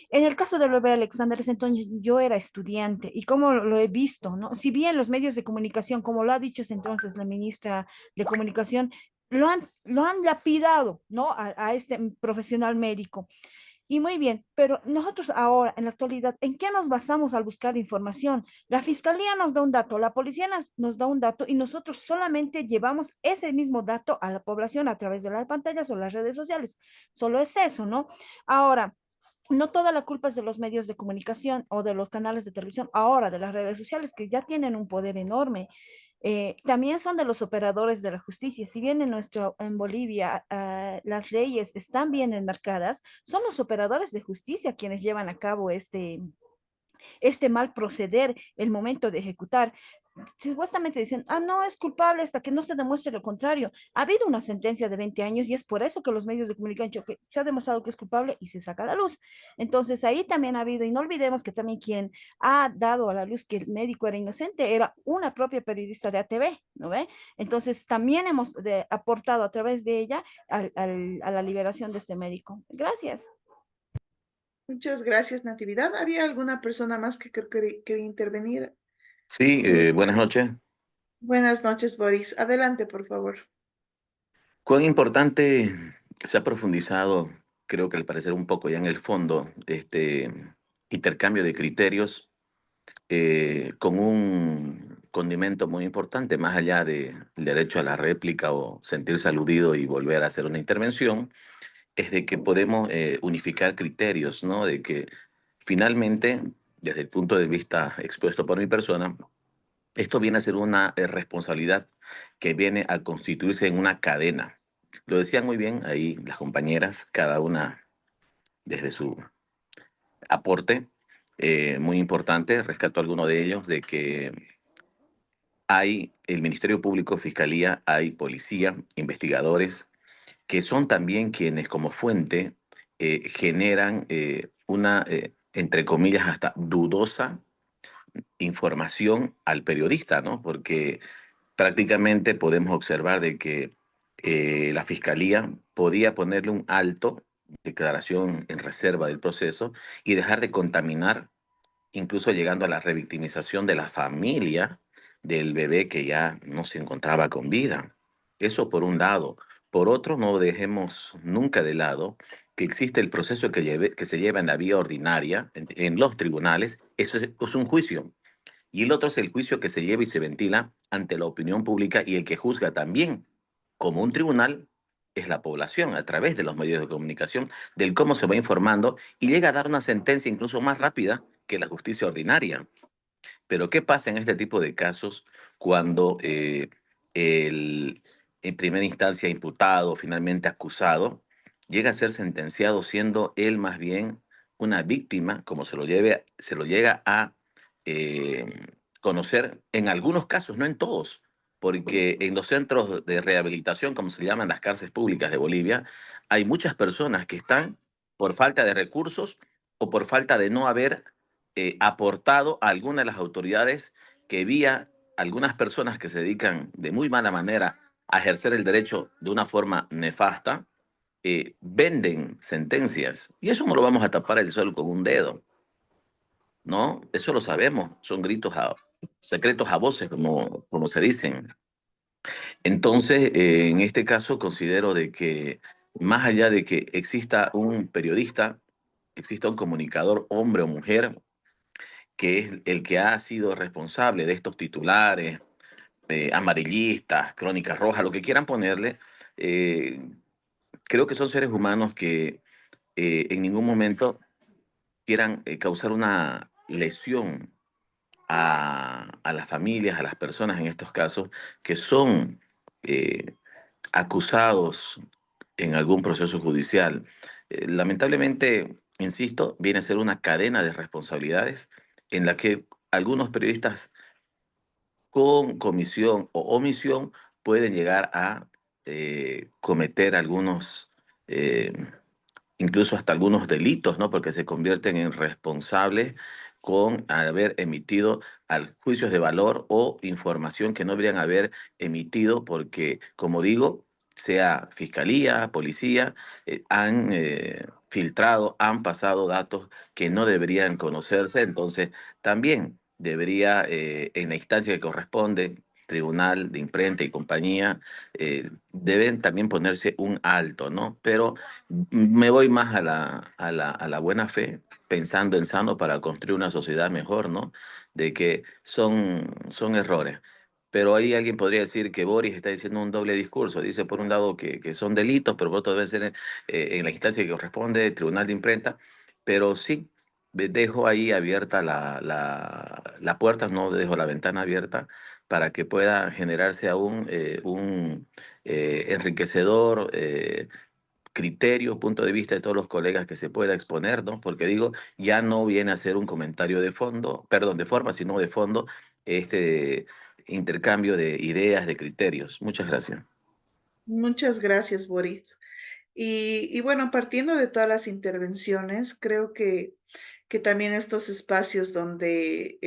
en el caso del bebé Alexander, ese entonces yo era estudiante y como lo he visto, ¿no? Si bien los medios de comunicación, como lo ha dicho ese entonces la ministra de Comunicación, lo han lapidado, ¿no? A este profesional médico. Y muy bien, pero nosotros ahora, en la actualidad, ¿en qué nos basamos al buscar información? La fiscalía nos da un dato, la policía nos da un dato y nosotros solamente llevamos ese mismo dato a la población a través de las pantallas o las redes sociales. Solo es eso, ¿no? Ahora, no toda la culpa es de los medios de comunicación o de los canales de televisión, ahora de las redes sociales que ya tienen un poder enorme. También son de los operadores de la justicia. Si bien en Bolivia las leyes están bien enmarcadas, son los operadores de justicia quienes llevan a cabo este mal proceder el momento de ejecutar. Supuestamente dicen, ah, no, es culpable hasta que no se demuestre lo contrario. Ha habido una sentencia de 20 años y es por eso que los medios de comunicación han dicho que se ha demostrado que es culpable y se saca a la luz. Entonces ahí también ha habido, y no olvidemos que también quien ha dado a la luz que el médico era inocente era una propia periodista de ATV, ¿no ve? Entonces también hemos aportado a través de ella a la liberación de este médico. Gracias. Muchas gracias, Natividad. ¿Había alguna persona más que creo que quería intervenir? Sí, buenas noches. Buenas noches, Boris. Adelante, por favor. Cuán importante se ha profundizado, creo que al parecer un poco ya en el fondo, este intercambio de criterios con un condimento muy importante, más allá del derecho a la réplica o sentirse aludido y volver a hacer una intervención, es de que podemos unificar criterios, ¿no? De que finalmente, desde el punto de vista expuesto por mi persona, esto viene a ser una responsabilidad que viene a constituirse en una cadena. Lo decían muy bien ahí las compañeras, cada una desde su aporte, muy importante, rescato alguno de ellos, de que hay el Ministerio Público, Fiscalía, hay policía, investigadores, que son también quienes como fuente generan una, entre comillas, hasta dudosa información al periodista, ¿no? Porque prácticamente podemos observar de que la fiscalía podía ponerle un alto, declaración en reserva del proceso, y dejar de contaminar, incluso llegando a la revictimización de la familia del bebé que ya no se encontraba con vida. Eso por un lado. Por otro, no dejemos nunca de lado que existe el proceso que se lleva en la vía ordinaria, en los tribunales. Eso es un juicio. Y el otro es el juicio que se lleva y se ventila ante la opinión pública, y el que juzga también como un tribunal es la población a través de los medios de comunicación, del cómo se va informando y llega a dar una sentencia incluso más rápida que la justicia ordinaria. Pero ¿qué pasa en este tipo de casos cuando el en primera instancia imputado, finalmente acusado, llega a ser sentenciado siendo él más bien una víctima, como se lo llega a eh, conocer en algunos casos, no en todos? Porque en los centros de rehabilitación, como se llaman las cárceles públicas de Bolivia, hay muchas personas que están por falta de recursos o por falta de no haber aportado a alguna de las autoridades, que vía algunas personas que se dedican de muy mala manera a ejercer el derecho de una forma nefasta, venden sentencias. Y eso no lo vamos a tapar el sol con un dedo, ¿no? Eso lo sabemos, son gritos secretos a voces, como se dicen. Entonces, en este caso considero de que más allá de que exista un periodista, exista un comunicador, hombre o mujer, que es el que ha sido responsable de estos titulares, amarillistas, crónicas rojas, lo que quieran ponerle, eh, creo que son seres humanos que en ningún momento quieran causar una lesión a las familias, a las personas en estos casos, que son eh, acusados en algún proceso judicial. Lamentablemente, insisto, viene a ser una cadena de responsabilidades en la que algunos periodistas con comisión o omisión pueden llegar a cometer algunos, eh, incluso hasta algunos delitos, ¿no? Porque se convierten en responsables con haber emitido juicios de valor o información que no deberían haber emitido porque, como digo, sea fiscalía, policía, han filtrado, han pasado datos que no deberían conocerse. Entonces, también debería, en la instancia que corresponde, Tribunal de Imprenta y compañía deben también ponerse un alto, ¿no? Pero me voy más a la buena fe, pensando en sano para construir una sociedad mejor, ¿no? De que son errores. Pero ahí alguien podría decir que Boris está diciendo un doble discurso. Dice por un lado que son delitos, pero por otro debe ser en la instancia que corresponde, el Tribunal de Imprenta. Pero sí, dejo ahí abierta la puerta, no dejo la ventana abierta para que pueda generarse aún un enriquecedor criterio, punto de vista de todos los colegas que se pueda exponer, ¿no? Porque digo, ya no viene a ser un comentario de fondo, perdón, de forma, sino de fondo, este intercambio de ideas, de criterios. Muchas gracias. Muchas gracias, Boris. Y bueno, partiendo de todas las intervenciones, creo que también estos espacios donde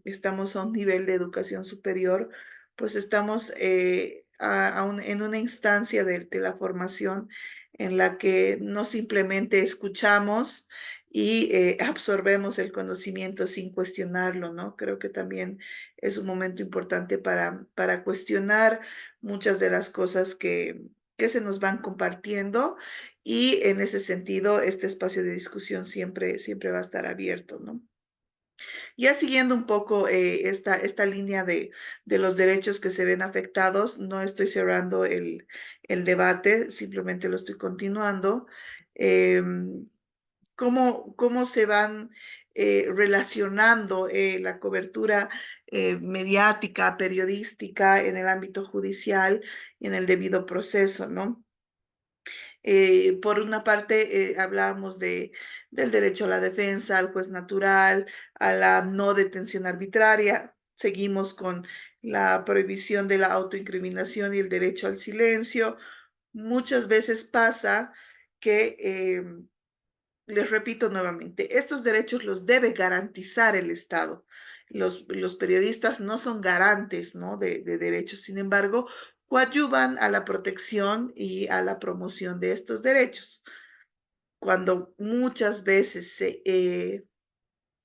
estamos a un nivel de educación superior, pues estamos en una instancia de la formación en la que no simplemente escuchamos y absorbemos el conocimiento sin cuestionarlo, ¿no? Creo que también es un momento importante para cuestionar muchas de las cosas que se nos van compartiendo y en ese sentido este espacio de discusión siempre va a estar abierto, ¿no? Ya siguiendo un poco esta línea de los derechos que se ven afectados, no estoy cerrando el debate, simplemente lo estoy continuando. ¿Cómo se van relacionando la cobertura mediática, periodística en el ámbito judicial y en el debido proceso, ¿no? Por una parte, hablábamos del derecho a la defensa, al juez natural, a la no detención arbitraria. Seguimos con la prohibición de la autoincriminación y el derecho al silencio. Muchas veces pasa que, les repito nuevamente, estos derechos los debe garantizar el Estado. Los periodistas no son garantes, ¿no? de derechos, sin embargo, coadyuvan a la protección y a la promoción de estos derechos. Cuando muchas veces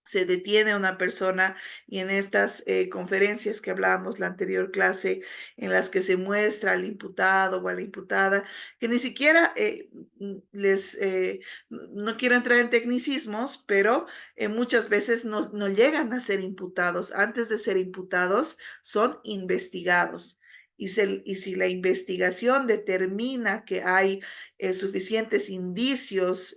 se detiene a una persona y en estas conferencias que hablábamos la anterior clase, en las que se muestra al imputado o a la imputada, que ni siquiera no quiero entrar en tecnicismos, pero muchas veces no llegan a ser imputados. Antes de ser imputados, son investigados. Y si la investigación determina que hay suficientes indicios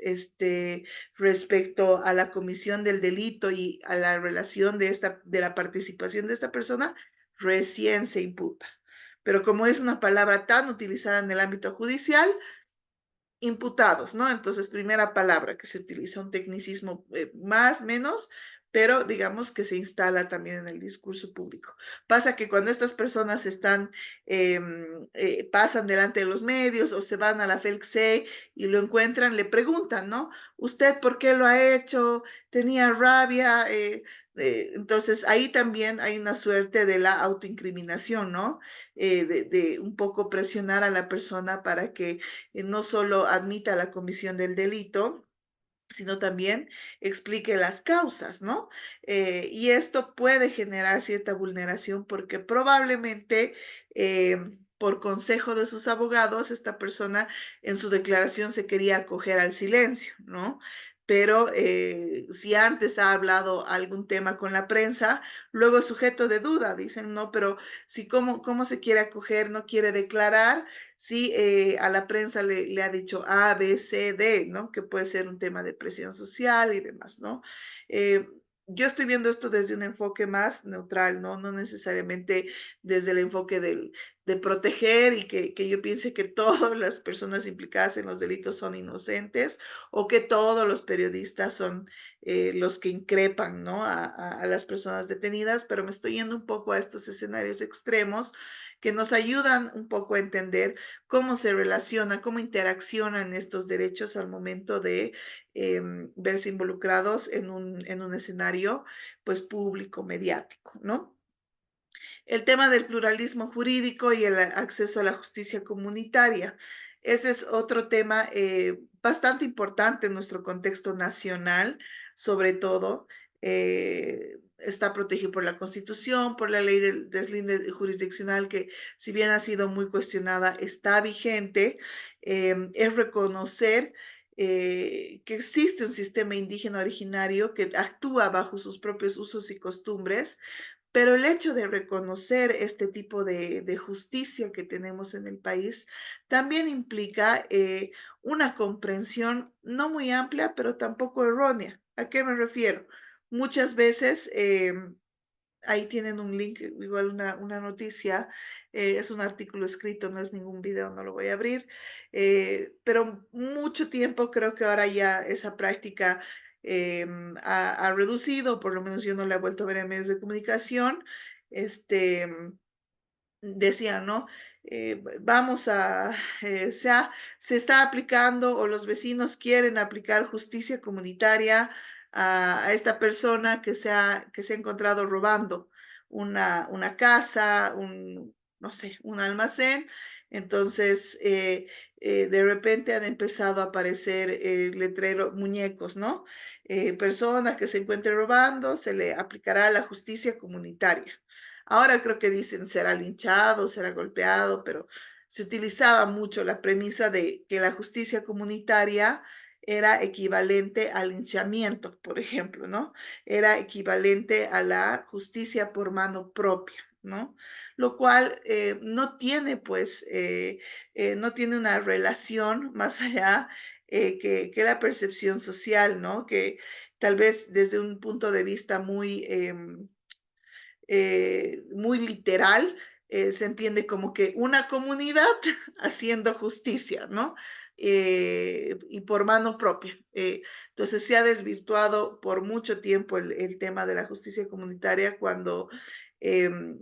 respecto a la comisión del delito y a la relación de la participación de esta persona, recién se imputa. Pero como es una palabra tan utilizada en el ámbito judicial, imputados, ¿no? Entonces, primera palabra que se utiliza, un tecnicismo más, menos, pero digamos que se instala también en el discurso público. Pasa que cuando estas personas pasan delante de los medios o se van a la FELCSE y lo encuentran, le preguntan, ¿no? ¿Usted por qué lo ha hecho? ¿Tenía rabia? Entonces, ahí también hay una suerte de la autoincriminación, ¿no? De un poco presionar a la persona para que no solo admita la comisión del delito, sino también explique las causas, ¿no? Y esto puede generar cierta vulneración porque probablemente por consejo de sus abogados, esta persona en su declaración se quería acoger al silencio, ¿no? Pero si antes ha hablado algún tema con la prensa, luego es sujeto de duda, dicen, no, pero si cómo se quiere acoger, no quiere declarar, si a la prensa le ha dicho A, B, C, D, ¿no? Que puede ser un tema de presión social y demás, ¿no? Yo estoy viendo esto desde un enfoque más neutral, ¿no? No necesariamente desde el enfoque de proteger y que yo piense que todas las personas implicadas en los delitos son inocentes o que todos los periodistas son los que increpan, ¿no? A las personas detenidas, pero me estoy yendo un poco a estos escenarios extremos que nos ayudan un poco a entender cómo se relaciona, cómo interaccionan estos derechos al momento de verse involucrados en un escenario pues público, mediático, ¿no? El tema del pluralismo jurídico y el acceso a la justicia comunitaria. Ese es otro tema bastante importante en nuestro contexto nacional, sobre todo. está protegido por la Constitución, por la ley del deslinde jurisdiccional, que si bien ha sido muy cuestionada, está vigente. Es reconocer que existe un sistema indígena originario que actúa bajo sus propios usos y costumbres, pero el hecho de reconocer este tipo de justicia que tenemos en el país también implica una comprensión no muy amplia, pero tampoco errónea. ¿A qué me refiero? Muchas veces, ahí tienen un link, igual una noticia, es un artículo escrito, no es ningún video, no lo voy a abrir, pero mucho tiempo creo que ahora ya esa práctica ha reducido, por lo menos yo no la he vuelto a ver en medios de comunicación. este, Decían, ¿no? Vamos a, se está aplicando o los vecinos quieren aplicar justicia comunitaria a esta persona que se ha encontrado robando una casa, no sé, un almacén. Entonces, de repente han empezado a aparecer letreros, muñecos, ¿no? Persona que se encuentre robando, se le aplicará la justicia comunitaria. Ahora creo que dicen será linchado, será golpeado, pero se utilizaba mucho la premisa de que la justicia comunitaria era equivalente al linchamiento, por ejemplo, ¿no? Era equivalente a la justicia por mano propia, ¿no? Lo cual no tiene, pues, no tiene una relación más allá que la percepción social, ¿no? Que tal vez desde un punto de vista muy literal, se entiende como que una comunidad haciendo justicia, ¿no? Y por mano propia. Entonces se ha desvirtuado por mucho tiempo el tema de la justicia comunitaria cuando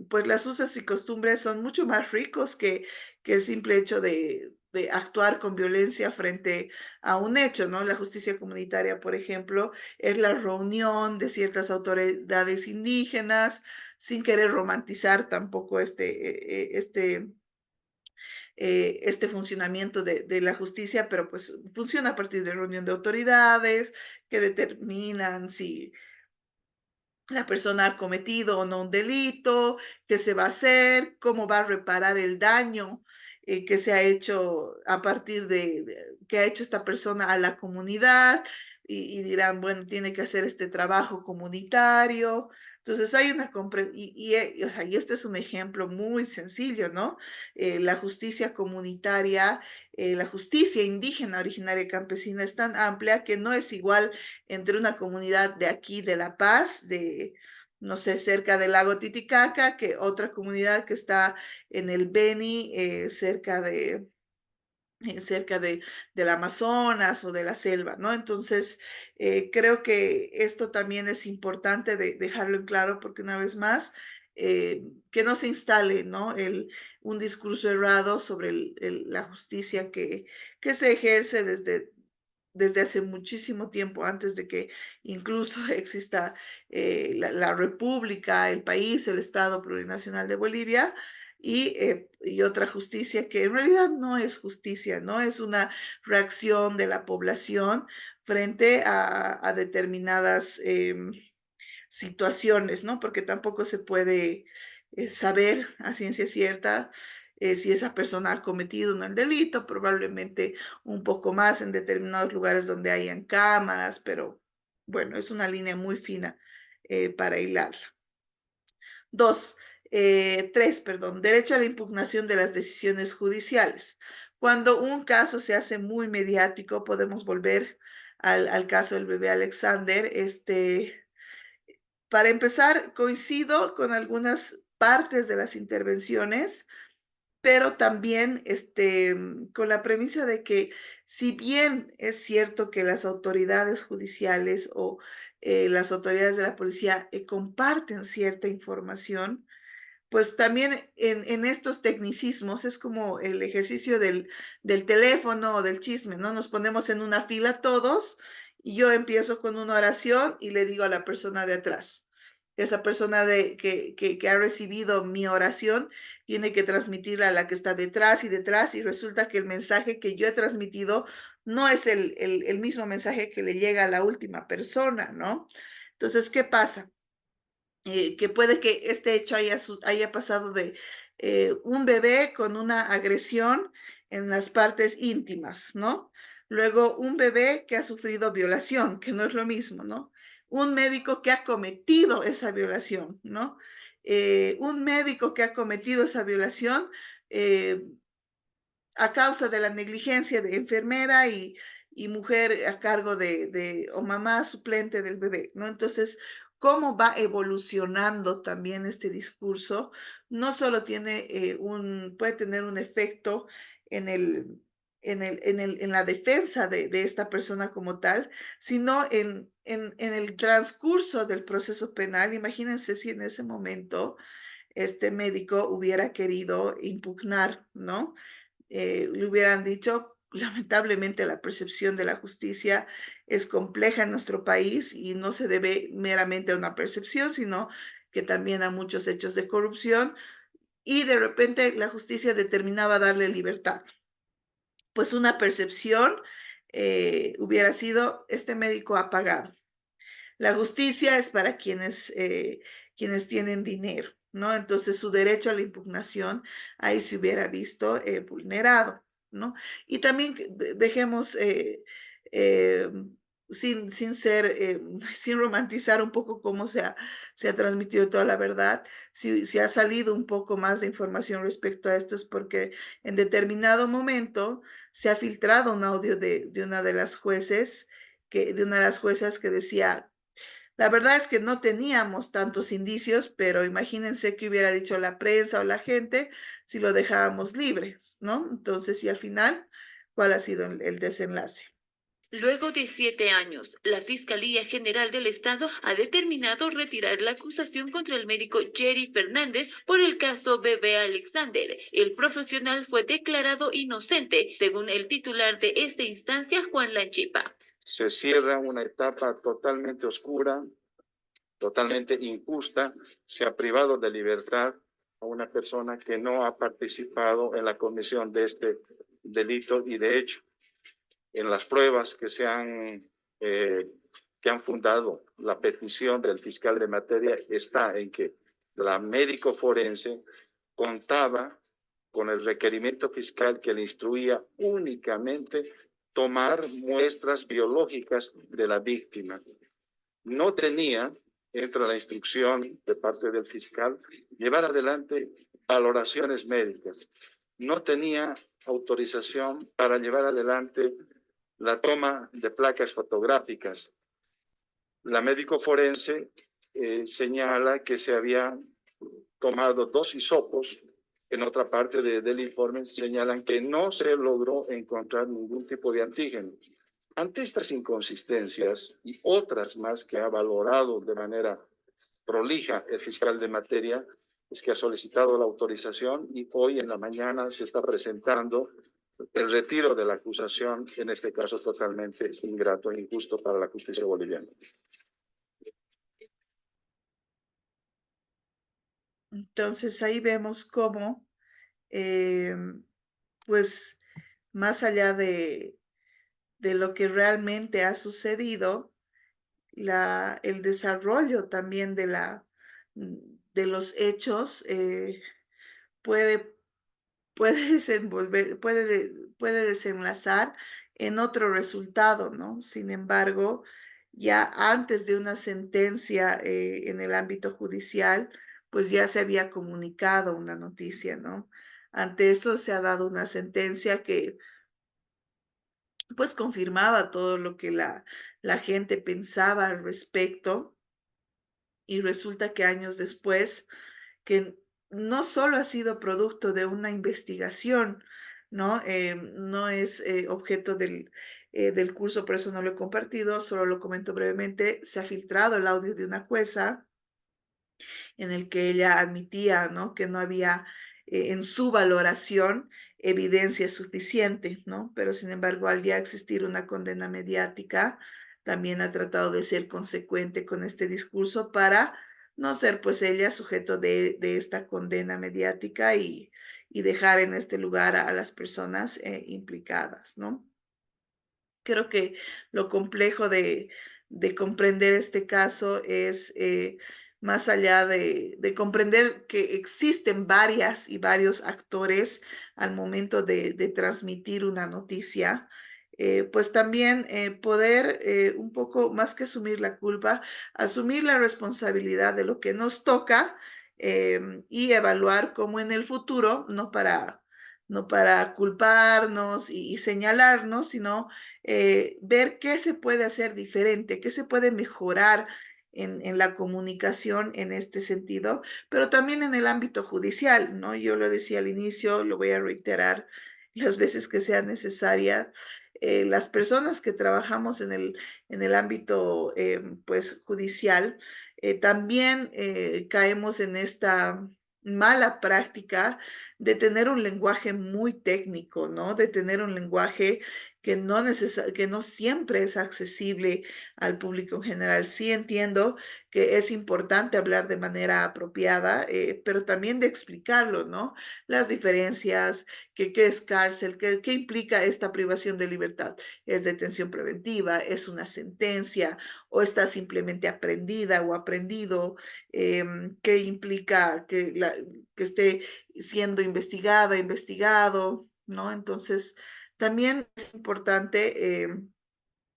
pues las usas y costumbres son mucho más ricos que el simple hecho de actuar con violencia frente a un hecho, ¿no? La justicia comunitaria, por ejemplo, es la reunión de ciertas autoridades indígenas, sin querer romantizar tampoco este funcionamiento de la justicia, pero pues funciona a partir de reunión de autoridades que determinan si la persona ha cometido o no un delito, qué se va a hacer, cómo va a reparar el daño que se ha hecho a partir que ha hecho esta persona a la comunidad, y dirán, bueno, tiene que hacer este trabajo comunitario. Entonces hay una o sea, y esto es un ejemplo muy sencillo, ¿no? La justicia comunitaria, la justicia indígena originaria campesina es tan amplia que no es igual entre una comunidad de aquí, de La Paz, no sé, cerca del lago Titicaca, que otra comunidad que está en el Beni, del Amazonas o de la selva, ¿no? Entonces, creo que esto también es importante dejarlo en claro porque una vez más, que no se instale, ¿no? Un discurso errado sobre la justicia que se ejerce desde hace muchísimo tiempo, antes de que incluso exista la República, el país, el Estado Plurinacional de Bolivia, y otra justicia que en realidad no es justicia, ¿no? Es una reacción de la población frente a determinadas situaciones, ¿no? Porque tampoco se puede saber a ciencia cierta si esa persona ha cometido o no el delito, probablemente un poco más en determinados lugares donde hayan cámaras, pero bueno, es una línea muy fina para hilarla. Tres, perdón, derecho a la impugnación de las decisiones judiciales. Cuando un caso se hace muy mediático, podemos volver al caso del bebé Alexander. Para empezar, coincido con algunas partes de las intervenciones, pero también con la premisa de que si bien es cierto que las autoridades judiciales o las autoridades de la policía comparten cierta información, pues también en estos tecnicismos es como el ejercicio del teléfono o del chisme, ¿no? Nos ponemos en una fila todos y yo empiezo con una oración y le digo a la persona de atrás. Esa persona que ha recibido mi oración tiene que transmitirla a la que está detrás y resulta que el mensaje que yo he transmitido no es el mismo mensaje que le llega a la última persona, ¿no? Entonces, ¿qué pasa? que puede que este hecho haya pasado de un bebé con una agresión en las partes íntimas, ¿no? Luego, un bebé que ha sufrido violación, que no es lo mismo, ¿no? Un médico que ha cometido esa violación, ¿no? Un médico que ha cometido esa violación eh, a causa de la negligencia de enfermera y mujer a cargo o mamá suplente del bebé, ¿no? Entonces, cómo va evolucionando también este discurso, no solo tiene puede tener un efecto en en la defensa de esta persona como tal, sino en el transcurso del proceso penal. Imagínense si en ese momento este médico hubiera querido impugnar, ¿no? Le hubieran dicho, lamentablemente la percepción de la justicia es compleja en nuestro país y no se debe meramente a una percepción, sino que también a muchos hechos de corrupción y de repente la justicia determinaba darle libertad. Pues una percepción hubiera sido, este médico ha pagado. La justicia es para quienes tienen dinero, ¿no? Entonces su derecho a la impugnación ahí se hubiera visto vulnerado, ¿no? Y también dejemos, eh, sin romantizar un poco cómo se ha transmitido toda la verdad, si ha salido un poco más de información respecto a esto es porque en determinado momento se ha filtrado un audio de una de las jueces, de una de las juezas que decía, la verdad es que no teníamos tantos indicios, pero imagínense qué hubiera dicho la prensa o la gente si lo dejábamos libres, ¿no? Entonces, y al final, ¿cuál ha sido el desenlace? Luego de 7 años, la Fiscalía General del Estado ha determinado retirar la acusación contra el médico Jerry Fernández por el caso Bebé Alexander. El profesional fue declarado inocente, según el titular de esta instancia, Juan Lanchipa. Se cierra una etapa totalmente oscura, totalmente injusta. Se ha privado de libertad a una persona que no ha participado en la comisión de este delito y de hecho, en las pruebas que han fundado la petición del fiscal de materia está en que la médico forense contaba con el requerimiento fiscal que le instruía únicamente tomar muestras biológicas de la víctima. No tenía, entra la instrucción de parte del fiscal, llevar adelante valoraciones médicas. No tenía autorización para llevar adelante la toma de placas fotográficas. La médico forense señala que se habían tomado 2 hisopos. En otra parte del informe señalan que no se logró encontrar ningún tipo de antígeno. Ante estas inconsistencias y otras más que ha valorado de manera prolija el fiscal de materia, es que ha solicitado la autorización y hoy en la mañana se está presentando el retiro de la acusación, en este caso totalmente ingrato e injusto para la justicia boliviana. Entonces ahí vemos cómo, pues, más allá de lo que realmente ha sucedido, el desarrollo también de los hechos puede, puede desenlazar en otro resultado, ¿no? Sin embargo, ya antes de una sentencia en el ámbito judicial, pues ya se había comunicado una noticia, ¿no? Ante eso se ha dado una sentencia que pues confirmaba todo lo que la gente pensaba al respecto y resulta que años después, que no solo ha sido producto de una investigación, ¿no? No es objeto del curso, por eso no lo he compartido, solo lo comento brevemente, se ha filtrado el audio de una jueza en el que ella admitía, ¿no? Que no había en su valoración evidencia suficiente, ¿no? Pero sin embargo, al ya existir una condena mediática, también ha tratado de ser consecuente con este discurso para no ser pues ella sujeto de esta condena mediática y dejar en este lugar a las personas implicadas, ¿no? Creo que lo complejo de comprender este caso es más allá de comprender que existen varias y varios actores al momento de transmitir una noticia, pues también poder un poco más que asumir la culpa, asumir la responsabilidad de lo que nos toca y evaluar cómo en el futuro, no para culparnos y señalarnos, sino ver qué se puede hacer diferente, qué se puede mejorar en la comunicación en este sentido, pero también en el ámbito judicial, ¿no? Yo lo decía al inicio, lo voy a reiterar las veces que sea necesaria. Las personas que trabajamos en el ámbito pues judicial, también caemos en esta mala práctica de tener un lenguaje muy técnico, ¿no? De tener un lenguaje que no siempre es accesible al público en general. Sí entiendo que es importante hablar de manera apropiada, pero también de explicarlo, ¿no? Las diferencias, qué es cárcel, qué implica esta privación de libertad. ¿Es detención preventiva? ¿Es una sentencia? ¿O está simplemente aprendida o aprendido? ¿Qué implica que esté siendo investigada, investigado? ¿No? Entonces, también es importante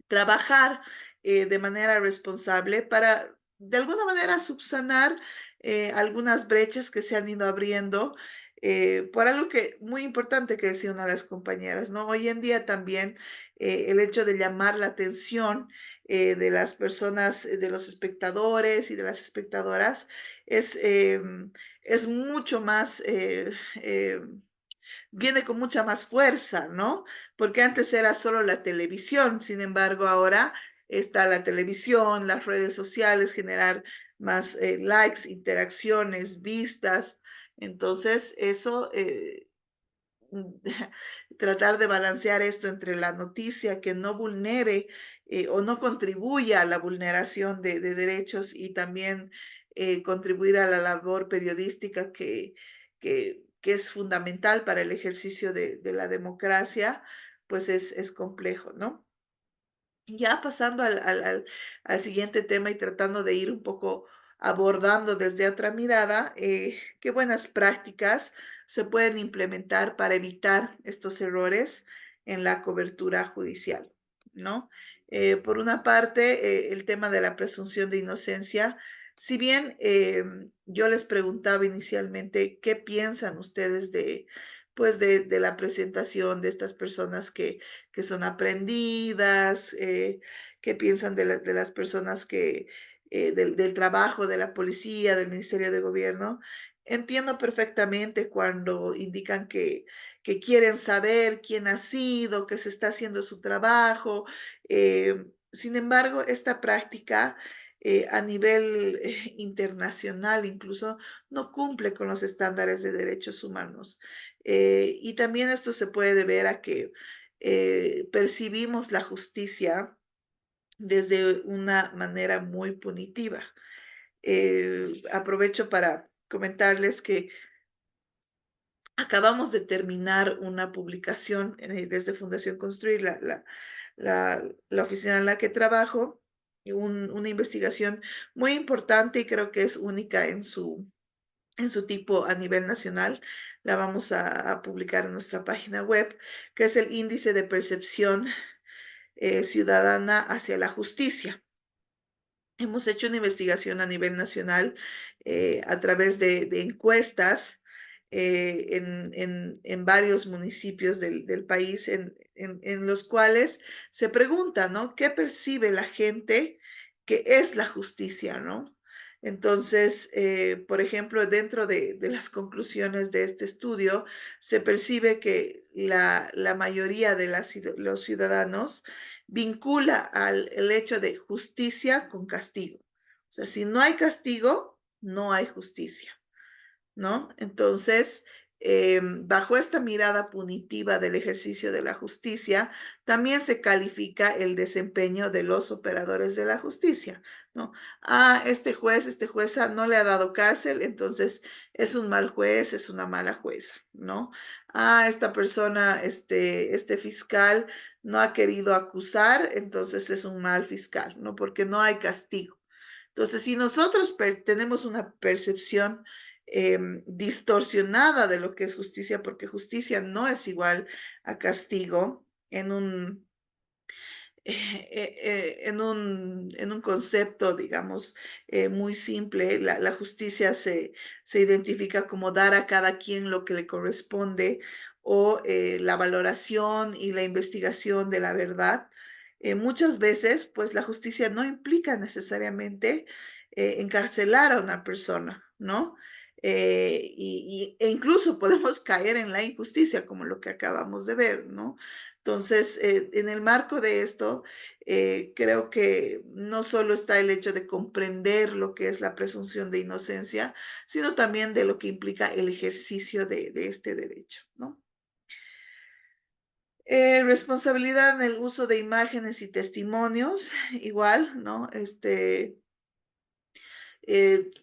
trabajar de manera responsable para, de alguna manera, subsanar algunas brechas que se han ido abriendo por algo que muy importante que decía una de las compañeras, ¿no? Hoy en día también el hecho de llamar la atención de las personas, de los espectadores y de las espectadoras es mucho más viene con mucha más fuerza, ¿no? Porque antes era solo la televisión, sin embargo, ahora está la televisión, las redes sociales, generar más likes, interacciones, vistas. Entonces, eso, tratar de balancear esto entre la noticia que no vulnere o no contribuya a la vulneración de derechos y también contribuir a la labor periodística que es fundamental para el ejercicio de la democracia, pues es complejo, ¿no? Ya pasando al siguiente tema y tratando de ir un poco abordando desde otra mirada, qué buenas prácticas se pueden implementar para evitar estos errores en la cobertura judicial, ¿no? Por una parte, el tema de la presunción de inocencia. Si bien yo les preguntaba inicialmente qué piensan ustedes pues de la presentación de estas personas que son aprendidas, qué piensan de las personas del trabajo de la policía, del Ministerio de Gobierno. Entiendo perfectamente cuando indican que quieren saber quién ha sido, que se está haciendo su trabajo. Sin embargo, esta práctica a nivel internacional incluso no cumple con los estándares de derechos humanos. Y también esto se puede deber a que percibimos la justicia desde una manera muy punitiva. Aprovecho para comentarles que acabamos de terminar una publicación desde Fundación Construir, la oficina en la que trabajo, y una investigación muy importante y creo que es única en su tipo a nivel nacional. La vamos a publicar en nuestra página web, que es el índice de percepción ciudadana hacia la justicia. Hemos hecho una investigación a nivel nacional a través de encuestas en varios municipios del país, en los cuales se pregunta, ¿no? ¿Qué percibe la gente que es la justicia, ¿no? Entonces, por ejemplo, dentro de las conclusiones de este estudio, se percibe que la mayoría de los ciudadanos vincula el hecho de justicia con castigo. O sea, si no hay castigo, no hay justicia, ¿no? Entonces, bajo esta mirada punitiva del ejercicio de la justicia, también se califica el desempeño de los operadores de la justicia, ¿no? Ah, este juez, esta jueza no le ha dado cárcel, entonces es un mal juez, es una mala jueza, ¿no? Ah, esta persona, este fiscal no ha querido acusar, entonces es un mal fiscal, ¿no? Porque no hay castigo. Entonces, si nosotros tenemos una percepción distorsionada de lo que es justicia, porque justicia no es igual a castigo en un concepto, digamos, muy simple, la justicia se identifica como dar a cada quien lo que le corresponde o la valoración y la investigación de la verdad. Muchas veces, pues la justicia no implica necesariamente encarcelar a una persona, ¿no? E incluso podemos caer en la injusticia, como lo que acabamos de ver, ¿no? Entonces, en el marco de esto, creo que no solo está el hecho de comprender lo que es la presunción de inocencia, sino también de lo que implica el ejercicio de este derecho, ¿no? Responsabilidad en el uso de imágenes y testimonios, igual, ¿no?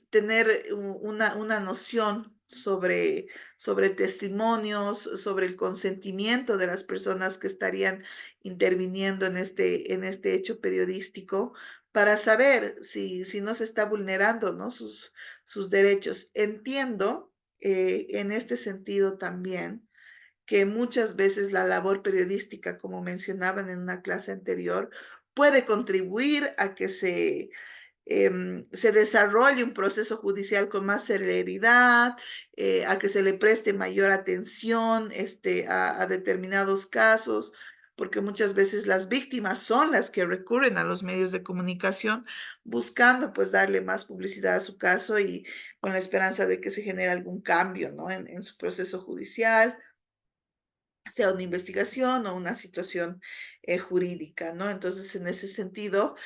Tener una noción sobre testimonios, sobre el consentimiento de las personas que estarían interviniendo en este hecho periodístico para saber si no se está vulnerando, ¿no? sus derechos. Entiendo en este sentido también que muchas veces la labor periodística, como mencionaban en una clase anterior, puede contribuir a que se desarrolle un proceso judicial con más celeridad, a que se le preste mayor atención a determinados casos, porque muchas veces las víctimas son las que recurren a los medios de comunicación buscando pues darle más publicidad a su caso y con la esperanza de que se genere algún cambio, ¿no? en su proceso judicial, sea una investigación o una situación jurídica, ¿no? Entonces, en ese sentido,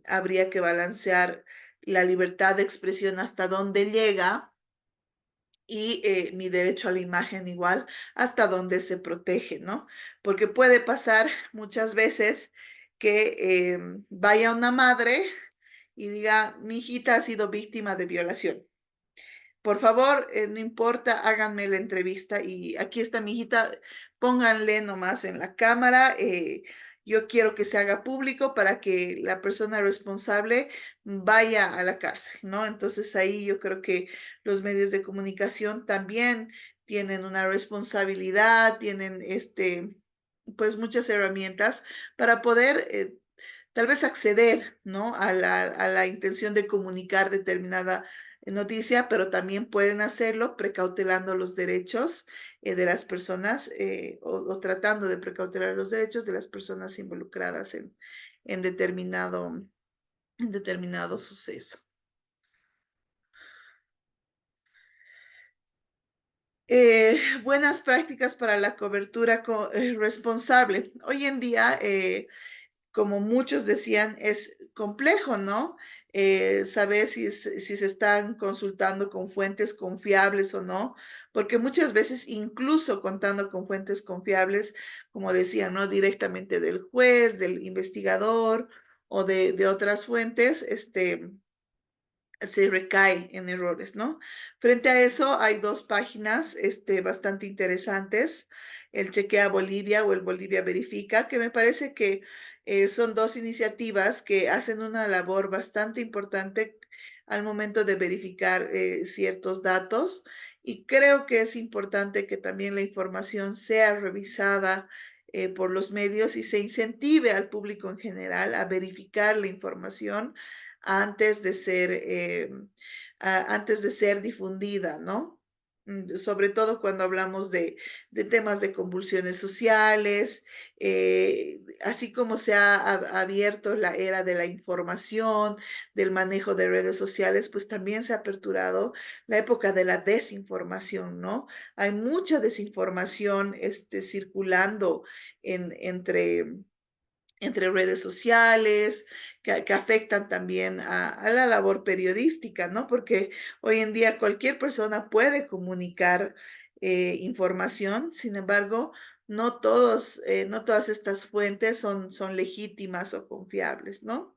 habría que balancear la libertad de expresión hasta dónde llega y mi derecho a la imagen igual hasta dónde se protege, ¿no? Porque puede pasar muchas veces que vaya una madre y diga, mi hijita ha sido víctima de violación. Por favor, no importa, háganme la entrevista y aquí está mi hijita, pónganle nomás en la cámara. Yo quiero que se haga público para que la persona responsable vaya a la cárcel, ¿no? Entonces ahí yo creo que los medios de comunicación también tienen una responsabilidad, tienen pues muchas herramientas para poder tal vez acceder, ¿no? A la intención de comunicar determinada noticia, pero también pueden hacerlo precautelando los derechos de las personas o tratando de precautelar los derechos de las personas involucradas en determinado suceso. Buenas prácticas para la cobertura responsable. Hoy en día, como muchos decían, es complejo, ¿no? Saber si se están consultando con fuentes confiables o no, porque muchas veces, incluso contando con fuentes confiables, como decían, ¿no? Directamente del juez, del investigador o de otras fuentes, se recae en errores, ¿no? Frente a eso, hay dos páginas bastante interesantes, el Chequea Bolivia o el Bolivia Verifica, que me parece que son dos iniciativas que hacen una labor bastante importante al momento de verificar ciertos datos y creo que es importante que también la información sea revisada por los medios y se incentive al público en general a verificar la información antes de ser difundida, ¿no? Sobre todo cuando hablamos de temas de convulsiones sociales, así como se ha abierto la era de la información, del manejo de redes sociales, pues también se ha aperturado la época de la desinformación, ¿no? Hay mucha desinformación circulando entre redes sociales, que afectan también a la labor periodística, ¿no? Porque hoy en día cualquier persona puede comunicar información, sin embargo, no todas estas fuentes son legítimas o confiables, ¿no?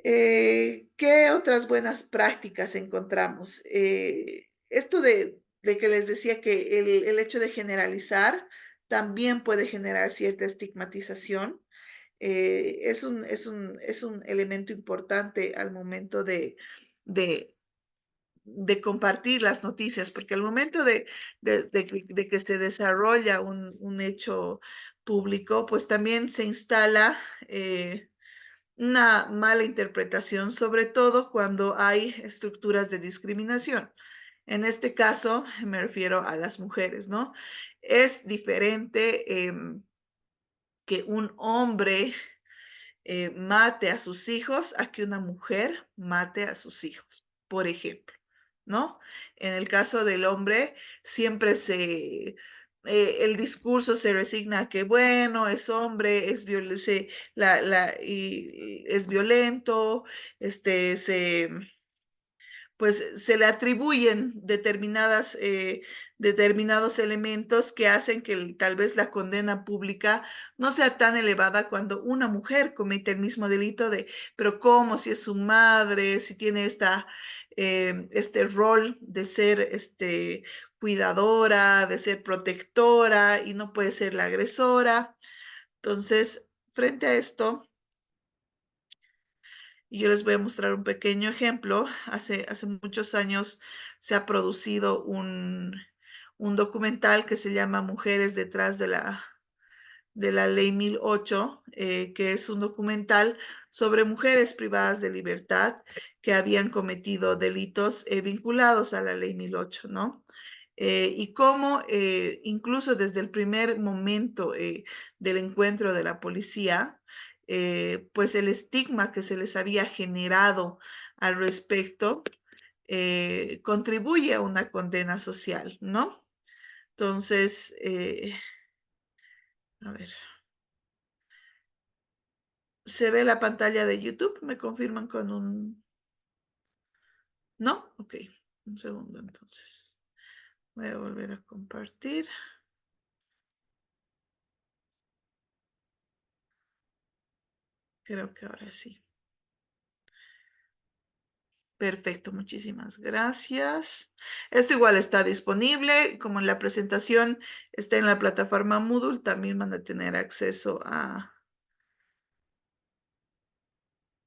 ¿Qué otras buenas prácticas encontramos? Esto de que les decía que el hecho de generalizar también puede generar cierta estigmatización. es un elemento importante al momento de, de compartir las noticias, porque al momento de que se desarrolla un hecho público, pues también se instala una mala interpretación, sobre todo cuando hay estructuras de discriminación. En este caso, me refiero a las mujeres, ¿no? Es diferente que un hombre mate a sus hijos a que una mujer mate a sus hijos, por ejemplo, ¿no? En el caso del hombre, siempre el discurso se resigna a que, bueno, es hombre, es violento, pues se le atribuyen determinados elementos que hacen que tal vez la condena pública no sea tan elevada cuando una mujer comete el mismo delito pero ¿cómo? Si es su madre, si tiene este rol de ser cuidadora, de ser protectora y no puede ser la agresora. Entonces, frente a esto, y yo les voy a mostrar un pequeño ejemplo. Hace muchos años se ha producido un documental que se llama Mujeres detrás de la Ley 1008, que es un documental sobre mujeres privadas de libertad que habían cometido delitos vinculados a la Ley 1008, ¿no? Y cómo incluso desde el primer momento del encuentro de la policía, pues el estigma que se les había generado al respecto contribuye a una condena social, ¿no? Entonces, a ver, ¿se ve la pantalla de YouTube? ¿Me confirman con un... ¿No? Ok, un segundo entonces. Voy a volver a compartir. Creo que ahora sí. Perfecto, muchísimas gracias. Esto igual está disponible, como en la presentación está en la plataforma Moodle, también van a tener acceso a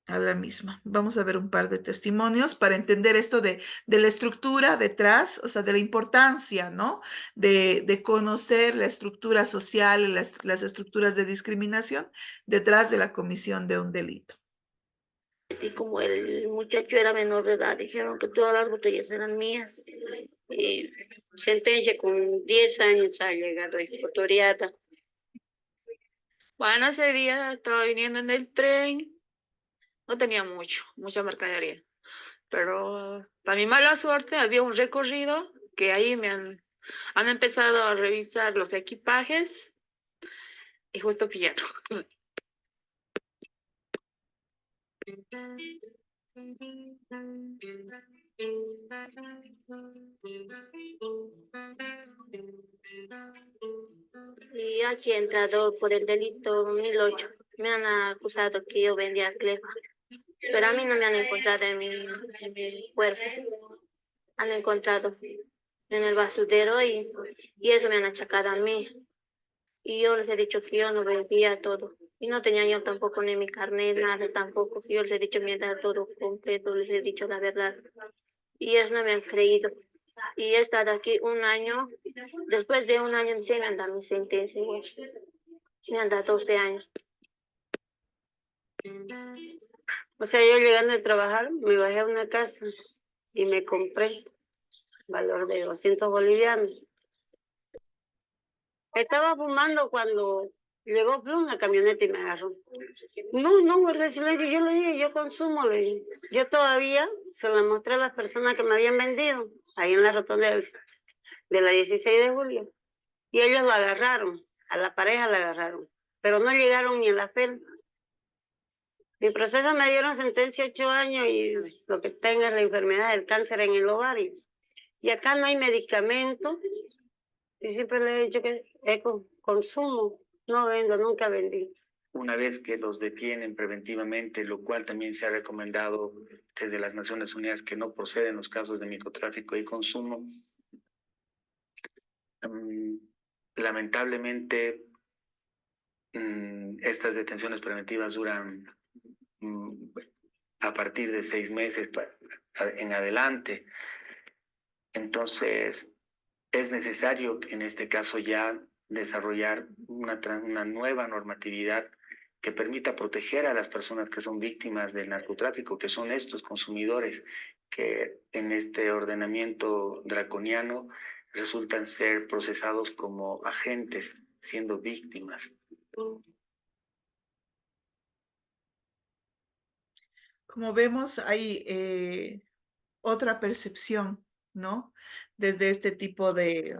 la misma. Vamos a ver un par de testimonios para entender esto de la estructura detrás, o sea, de la importancia, ¿no? De conocer la estructura social, las estructuras de discriminación detrás de la comisión de un delito. Y como el muchacho era menor de edad, dijeron que todas las botellas eran mías. Y sentencia con 10 años a llegar reportoriada. Bueno, ese día estaba viniendo en el tren, no tenía mucha mercadería, pero para mi mala suerte había un recorrido que ahí han empezado a revisar los equipajes y justo pillaron. Y aquí he entrado por el delito 1008. Me han acusado que yo vendía clefa, pero a mí no me han encontrado en mi cuerpo. Han encontrado en el basurero y eso me han achacado a mí. Y yo les he dicho que yo no vendía todo. Y no tenía yo tampoco ni mi carnet, nada tampoco. Yo les he dicho mi edad todo completo, les he dicho la verdad. Y ellos no me han creído. Y he estado aquí un año. Después de un año sí me han dado mi sentencia. Me han dado 12 años. O sea, yo llegando a trabajar, me bajé a una casa y me compré valor de 200 bolivianos. Estaba fumando cuando llegó una camioneta y me agarró. No, guarda silencio. Yo le dije, yo consumo. Le dije. Yo todavía se la mostré a las personas que me habían vendido, ahí en la rotonda de la 16 de julio. Y ellos lo agarraron, a la pareja la agarraron, pero no llegaron ni a la FEL. Mi proceso me dieron sentencia 8 años y lo que tenga es la enfermedad del cáncer en el ovario. Y acá no hay medicamento. Y siempre le he dicho que consumo, no vendo, nunca vendí. Una vez que los detienen preventivamente, lo cual también se ha recomendado desde las Naciones Unidas que no proceden los casos de microtráfico y consumo, lamentablemente estas detenciones preventivas duran a partir de 6 meses en adelante. Entonces, es necesario en este caso ya desarrollar una nueva normatividad que permita proteger a las personas que son víctimas del narcotráfico, que son estos consumidores que en este ordenamiento draconiano resultan ser procesados como agentes, siendo víctimas. Como vemos, hay otra percepción, ¿no? Desde este tipo de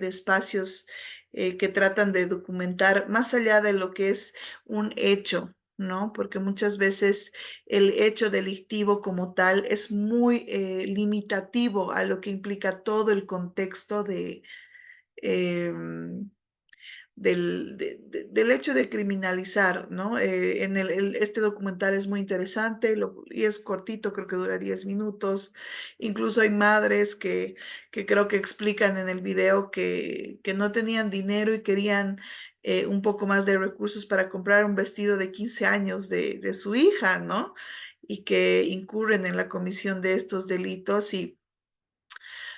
espacios que tratan de documentar más allá de lo que es un hecho, ¿no? Porque muchas veces el hecho delictivo como tal es muy limitativo a lo que implica todo el contexto em, del hecho de criminalizar, ¿no? Este documental es muy interesante y es cortito, creo que dura 10 minutos. Incluso hay madres que creo que explican en el video que no tenían dinero y querían un poco más de recursos para comprar un vestido de 15 años de su hija, ¿no? Y que incurren en la comisión de estos delitos y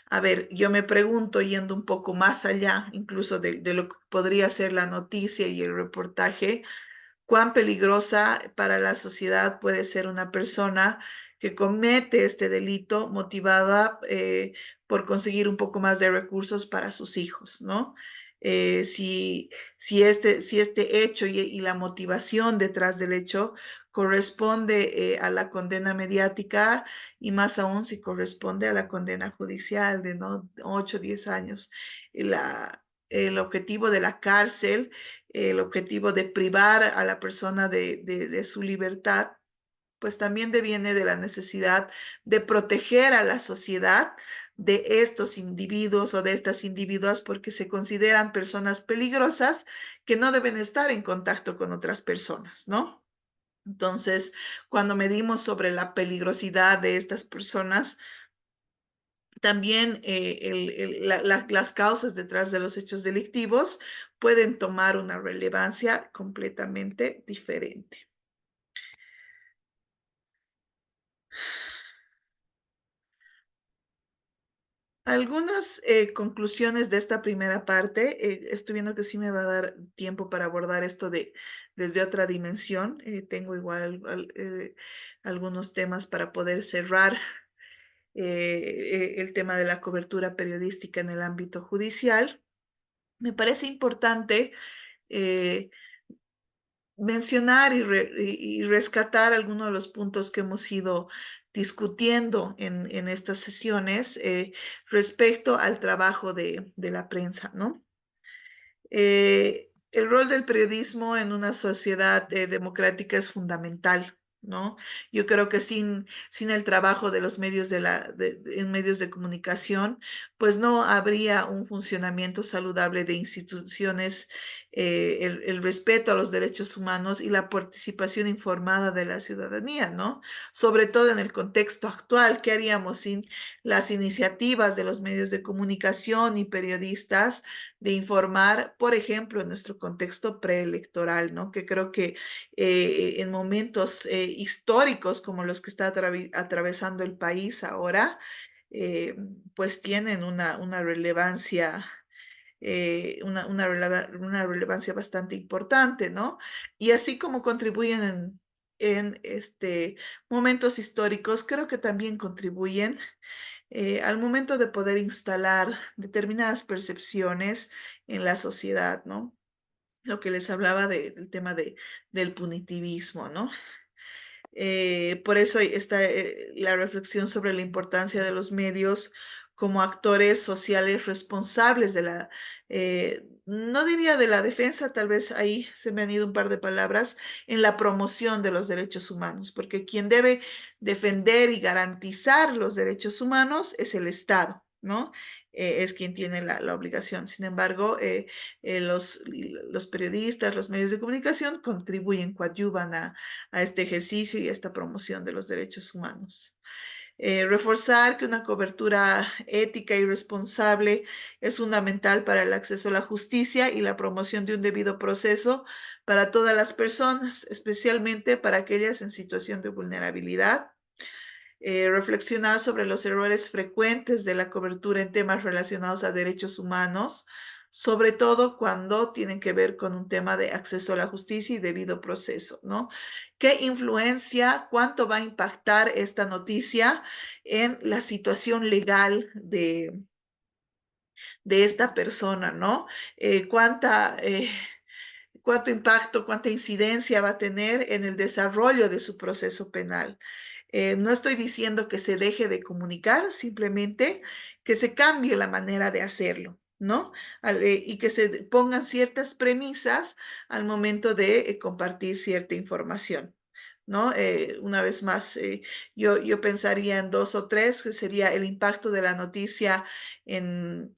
a ver, yo me pregunto, yendo un poco más allá, incluso de lo que podría ser la noticia y el reportaje, cuán peligrosa para la sociedad puede ser una persona que comete este delito motivada por conseguir un poco más de recursos para sus hijos, ¿no? Si este hecho y la motivación detrás del hecho corresponde a la condena mediática y más aún si corresponde a la condena judicial de ¿no? 8 o 10 años. El objetivo de la cárcel, el objetivo de privar a la persona de su libertad, pues también deviene de la necesidad de proteger a la sociedad de estos individuos o de estas individuas porque se consideran personas peligrosas que no deben estar en contacto con otras personas, ¿no? Entonces, cuando medimos sobre la peligrosidad de estas personas, también las causas detrás de los hechos delictivos pueden tomar una relevancia completamente diferente. Algunas conclusiones de esta primera parte. Estoy viendo que sí me va a dar tiempo para abordar esto desde otra dimensión. Tengo igual algunos temas para poder cerrar el tema de la cobertura periodística en el ámbito judicial. Me parece importante mencionar y rescatar algunos de los puntos que hemos ido discutiendo en estas sesiones respecto al trabajo de la prensa, ¿no? El rol del periodismo en una sociedad democrática es fundamental, ¿no? Yo creo que sin el trabajo de los medios en medios de comunicación, pues no habría un funcionamiento saludable de instituciones, el respeto a los derechos humanos y la participación informada de la ciudadanía, ¿no? Sobre todo en el contexto actual, ¿qué haríamos sin las iniciativas de los medios de comunicación y periodistas de informar, por ejemplo, en nuestro contexto preelectoral, ¿no? Que creo que en momentos históricos como los que está atravesando el país ahora, pues tienen una relevancia. Una relevancia bastante importante, ¿no? Y así como contribuyen en momentos históricos, creo que también contribuyen al momento de poder instalar determinadas percepciones en la sociedad, ¿no? Lo que les hablaba del tema del punitivismo, ¿no? Por eso está la reflexión sobre la importancia de los medios como actores sociales responsables no diría de la defensa, tal vez ahí se me han ido un par de palabras, en la promoción de los derechos humanos, porque quien debe defender y garantizar los derechos humanos es el Estado, ¿no? Es quien tiene la obligación. Sin embargo, los periodistas, los medios de comunicación contribuyen, coadyuvan a este ejercicio y a esta promoción de los derechos humanos. Reforzar que una cobertura ética y responsable es fundamental para el acceso a la justicia y la promoción de un debido proceso para todas las personas, especialmente para aquellas en situación de vulnerabilidad. Reflexionar sobre los errores frecuentes de la cobertura en temas relacionados a derechos humanos, sobre todo cuando tienen que ver con un tema de acceso a la justicia y debido proceso, ¿no? ¿Qué influencia, cuánto va a impactar esta noticia en la situación legal de esta persona, ¿no? Cuánto impacto, cuánta incidencia va a tener en el desarrollo de su proceso penal. No estoy diciendo que se deje de comunicar, simplemente que se cambie la manera de hacerlo, ¿no? Y que se pongan ciertas premisas al momento de compartir cierta información. ¿No? Una vez más, yo pensaría en dos o tres, que sería el impacto de la noticia en,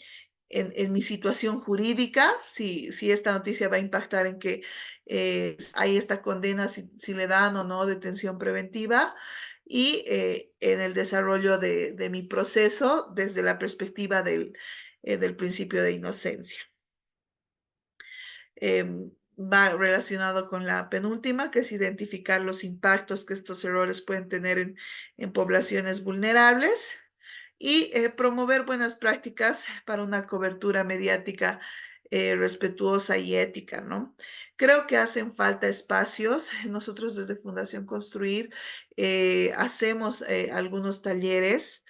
en mi situación jurídica, si esta noticia va a impactar en que hay esta condena, si le dan o no detención preventiva, y en el desarrollo de mi proceso desde la perspectiva del principio de inocencia. Va relacionado con la penúltima, que es identificar los impactos que estos errores pueden tener en poblaciones vulnerables y promover buenas prácticas para una cobertura mediática respetuosa y ética, ¿no? Creo que hacen falta espacios. Nosotros desde Fundación Construir hacemos algunos talleres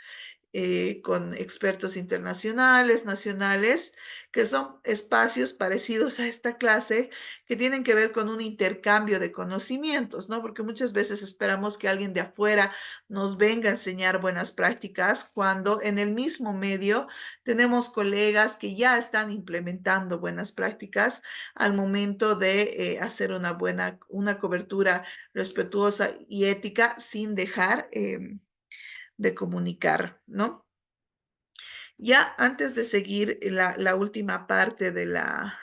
con expertos internacionales, nacionales, que son espacios parecidos a esta clase que tienen que ver con un intercambio de conocimientos, ¿no? Porque muchas veces esperamos que alguien de afuera nos venga a enseñar buenas prácticas cuando en el mismo medio tenemos colegas que ya están implementando buenas prácticas al momento de hacer una cobertura respetuosa y ética sin dejar de comunicar, ¿no? Ya antes de seguir la última parte de la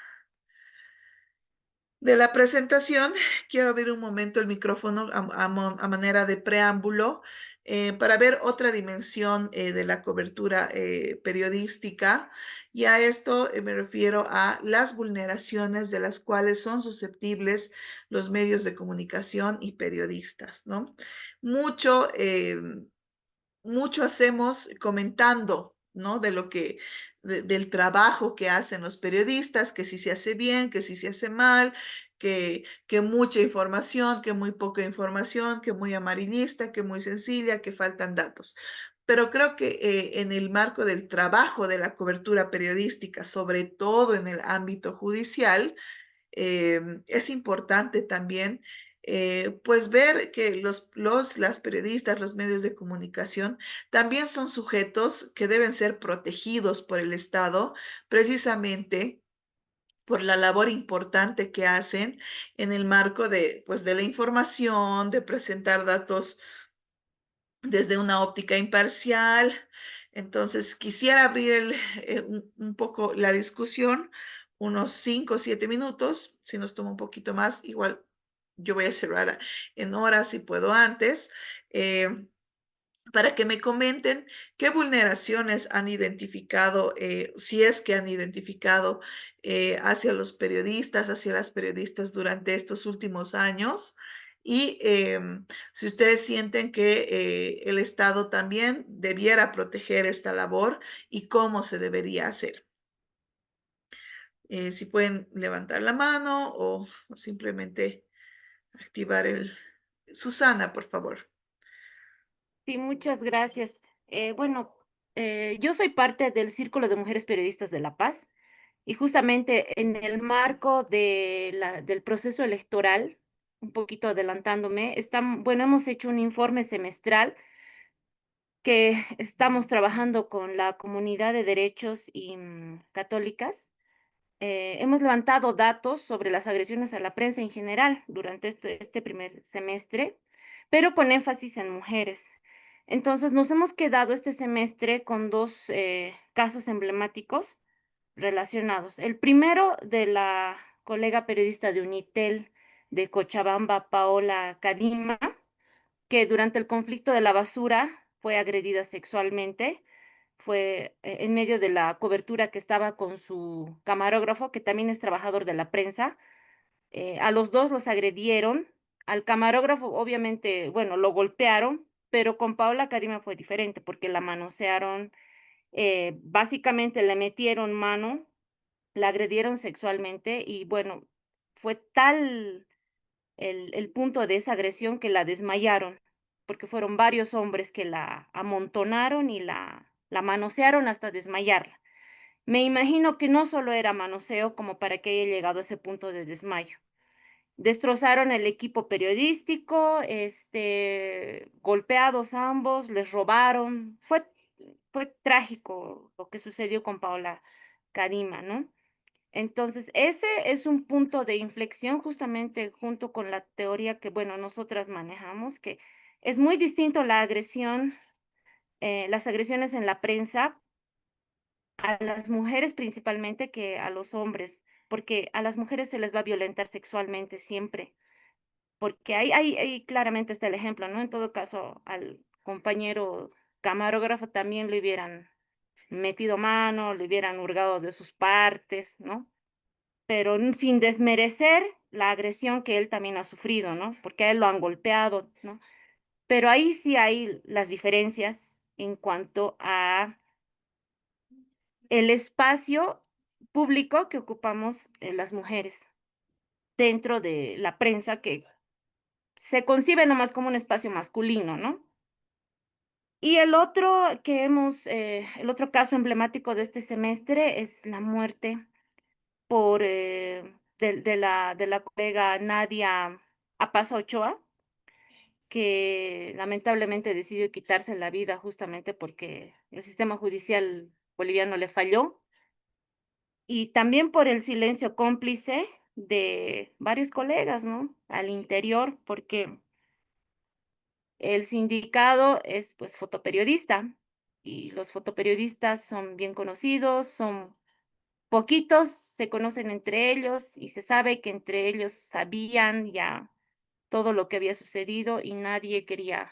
presentación, quiero abrir un momento el micrófono a manera de preámbulo para ver otra dimensión de la cobertura periodística. Y a esto me refiero a las vulneraciones de las cuales son susceptibles los medios de comunicación y periodistas, ¿no? Mucho mucho hacemos comentando, ¿no? Del trabajo que hacen los periodistas, que si se hace bien, que si se hace mal, que mucha información, que muy poca información, que muy amarillista, que muy sencilla, que faltan datos. Pero creo que en el marco del trabajo de la cobertura periodística, sobre todo en el ámbito judicial, es importante también pues ver que las periodistas, los medios de comunicación también son sujetos que deben ser protegidos por el Estado precisamente por la labor importante que hacen en el marco pues, de la información, de presentar datos desde una óptica imparcial. Entonces, quisiera abrir un poco la discusión, unos 5 o 7 minutos, si nos toma un poquito más, igual yo voy a cerrar en horas si puedo antes, para que me comenten qué vulneraciones han identificado, si es que han identificado hacia los periodistas, hacia las periodistas durante estos últimos años. Y si ustedes sienten que el Estado también debiera proteger esta labor y cómo se debería hacer. Si pueden levantar la mano o simplemente activar Susana, por favor. Sí, muchas gracias. Bueno, yo soy parte del Círculo de Mujeres Periodistas de La Paz y justamente en el marco del proceso electoral, un poquito adelantándome, bueno, hemos hecho un informe semestral que estamos trabajando con la comunidad de derechos y católicas. Hemos levantado datos sobre las agresiones a la prensa en general durante este primer semestre, pero con énfasis en mujeres. Entonces, nos hemos quedado este semestre con dos casos emblemáticos relacionados. El primero de la colega periodista de Unitel de Cochabamba, Paola Cadima, que durante el conflicto de la basura fue agredida sexualmente. Fue en medio de la cobertura que estaba con su camarógrafo, que también es trabajador de la prensa. A los dos los agredieron. Al camarógrafo, obviamente, bueno, lo golpearon, pero con Paola Karima fue diferente porque la manosearon, básicamente le metieron mano, la agredieron sexualmente y bueno, fue tal el punto de esa agresión que la desmayaron, porque fueron varios hombres que la amontonaron y la manosearon hasta desmayarla. Me imagino que no solo era manoseo como para que haya llegado a ese punto de desmayo. Destrozaron el equipo periodístico, golpeados ambos, les robaron. Fue trágico lo que sucedió con Paola Karima, ¿no? Entonces, ese es un punto de inflexión justamente junto con la teoría que, bueno, nosotras manejamos, que es muy distinto la agresión, las agresiones en la prensa a las mujeres principalmente que a los hombres, porque a las mujeres se les va a violentar sexualmente siempre, porque ahí claramente está el ejemplo, ¿no? En todo caso, al compañero camarógrafo también le hubieran metido mano, le hubieran hurgado de sus partes, ¿no? Pero sin desmerecer la agresión que él también ha sufrido, ¿no? Porque a él lo han golpeado, ¿no? Pero ahí sí hay las diferencias en cuanto a el espacio público que ocupamos las mujeres dentro de la prensa, que se concibe nomás como un espacio masculino, ¿no? Y el otro el otro caso emblemático de este semestre es la muerte por, de la colega Nadia Apaza Ochoa, que lamentablemente decidió quitarse la vida justamente porque el sistema judicial boliviano le falló, y también por el silencio cómplice de varios colegas, ¿no? Al interior, porque el sindicado es, pues, fotoperiodista, y los fotoperiodistas son bien conocidos, son poquitos, se conocen entre ellos y se sabe que entre ellos sabían ya todo lo que había sucedido y nadie quería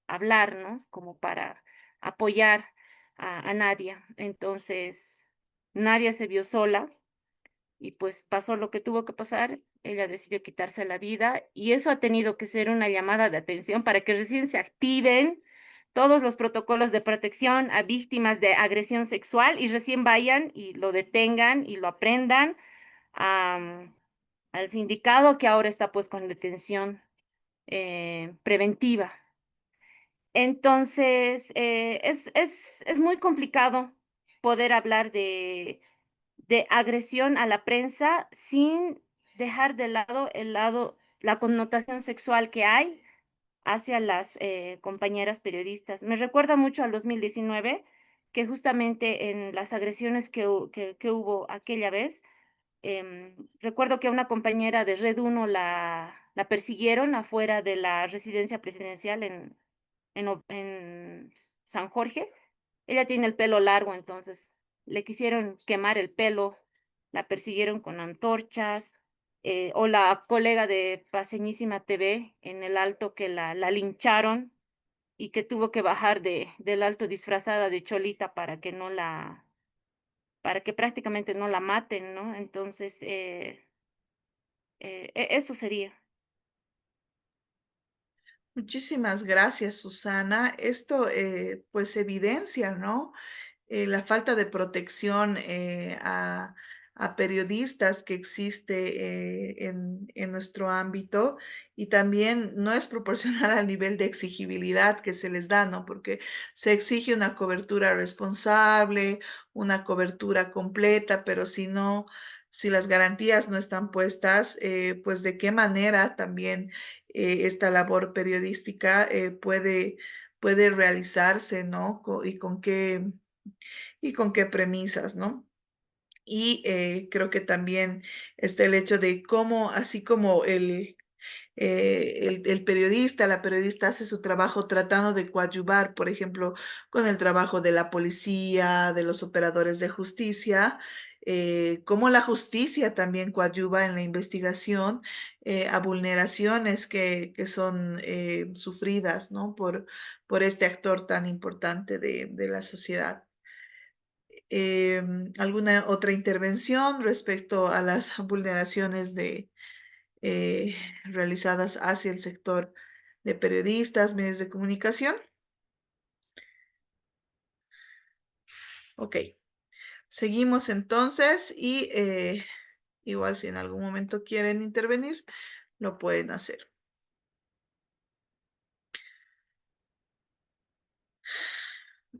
hablar, ¿no? Como para apoyar a Nadia. Entonces, Nadia se vio sola y pues pasó lo que tuvo que pasar. Ella decidió quitarse la vida y eso ha tenido que ser una llamada de atención para que recién se activen todos los protocolos de protección a víctimas de agresión sexual y recién vayan y lo detengan y lo aprendan al sindicado que ahora está pues con detención preventiva. Entonces, es muy complicado poder hablar de agresión a la prensa sin dejar de lado la connotación sexual que hay hacia las compañeras periodistas. Me recuerda mucho al 2019, que justamente en las agresiones que hubo aquella vez, recuerdo que a una compañera de Red Uno la persiguieron afuera de la residencia presidencial en San Jorge. Ella tiene el pelo largo, entonces le quisieron quemar el pelo, la persiguieron con antorchas, o la colega de Paseñísima TV en el Alto que la lincharon y que tuvo que bajar del Alto disfrazada de cholita para que prácticamente no la maten, ¿no? Entonces, eso sería. Muchísimas gracias, Susana. Esto pues evidencia, ¿no? La falta de protección a periodistas que existe en nuestro ámbito y también no es proporcional al nivel de exigibilidad que se les da, ¿no? Porque se exige una cobertura responsable, una cobertura completa, pero si no, si las garantías no están puestas, pues de qué manera también esta labor periodística puede realizarse, ¿no? Y con qué premisas, ¿no? Y creo que también está el hecho de cómo, así como el periodista, la periodista hace su trabajo tratando de coadyuvar, por ejemplo, con el trabajo de la policía, de los operadores de justicia, cómo la justicia también coadyuva en la investigación a vulneraciones que son sufridas, ¿no? por este actor tan importante de la sociedad. ¿Alguna otra intervención respecto a las vulneraciones realizadas hacia el sector de periodistas, medios de comunicación? Ok, seguimos entonces y igual si en algún momento quieren intervenir, lo pueden hacer.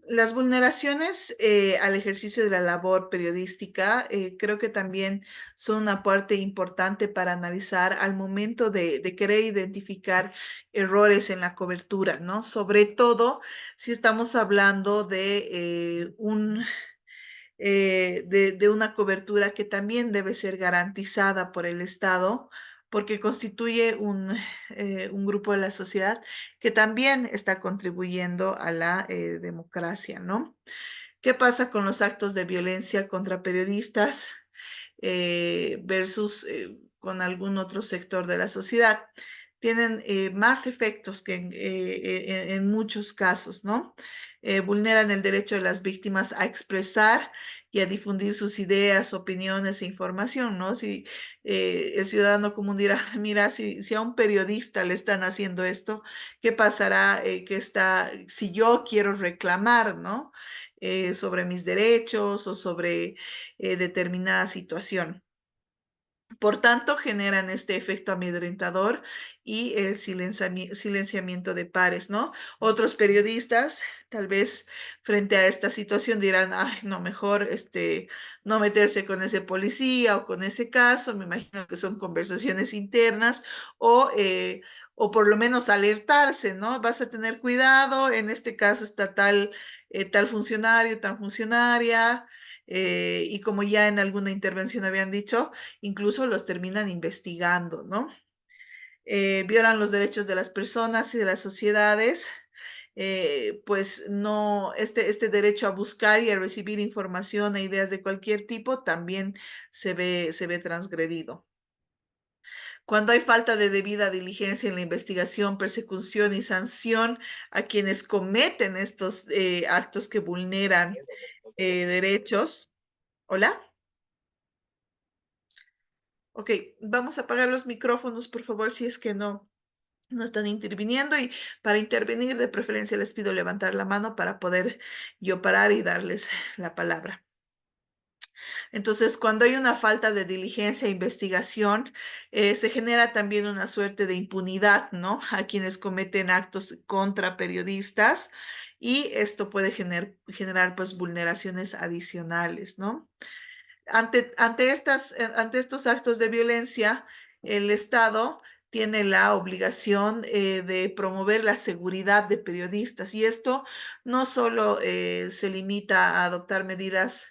Las vulneraciones al ejercicio de la labor periodística creo que también son una parte importante para analizar al momento de querer identificar errores en la cobertura, ¿no? Sobre todo si estamos hablando de de una cobertura que también debe ser garantizada por el Estado, porque constituye un grupo de la sociedad que también está contribuyendo a la democracia, ¿no? ¿Qué pasa con los actos de violencia contra periodistas versus con algún otro sector de la sociedad? Tienen más efectos que en muchos casos, ¿no? Vulneran el derecho de las víctimas a expresar y a difundir sus ideas, opiniones e información, ¿no? Si el ciudadano común dirá, mira, si a un periodista le están haciendo esto, ¿qué pasará si yo quiero reclamar, ¿no? Sobre mis derechos o sobre determinada situación. Por tanto, generan este efecto amedrentador y el silenciamiento de pares, ¿no? Otros periodistas, tal vez frente a esta situación dirán, ay, no, mejor no meterse con ese policía o con ese caso, me imagino que son conversaciones internas o por lo menos alertarse, ¿no? Vas a tener cuidado, en este caso está tal funcionario, tal funcionaria, y como ya en alguna intervención habían dicho, incluso los terminan investigando, ¿no? Violan los derechos de las personas y de las sociedades, pues no, este derecho a buscar y a recibir información e ideas de cualquier tipo también se ve transgredido. Cuando hay falta de debida diligencia en la investigación, persecución y sanción a quienes cometen estos actos que vulneran derechos. ¿Hola? Ok, vamos a apagar los micrófonos, por favor, si es que no están interviniendo. Y para intervenir, de preferencia, les pido levantar la mano para poder yo parar y darles la palabra. Entonces, cuando hay una falta de diligencia e investigación, se genera también una suerte de impunidad, ¿no? A quienes cometen actos contra periodistas y esto puede generar pues vulneraciones adicionales, ¿no? Ante estos actos de violencia, el Estado tiene la obligación de promover la seguridad de periodistas y esto no solo se limita a adoptar medidas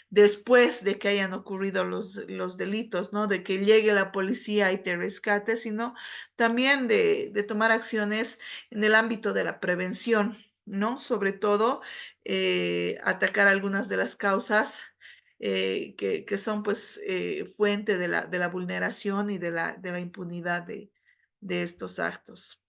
después de que hayan ocurrido los delitos, ¿no? De que llegue la policía y te rescate, sino también de tomar acciones en el ámbito de la prevención, ¿no? Sobre todo atacar algunas de las causas que son pues fuente de la vulneración y de la impunidad de estos actos.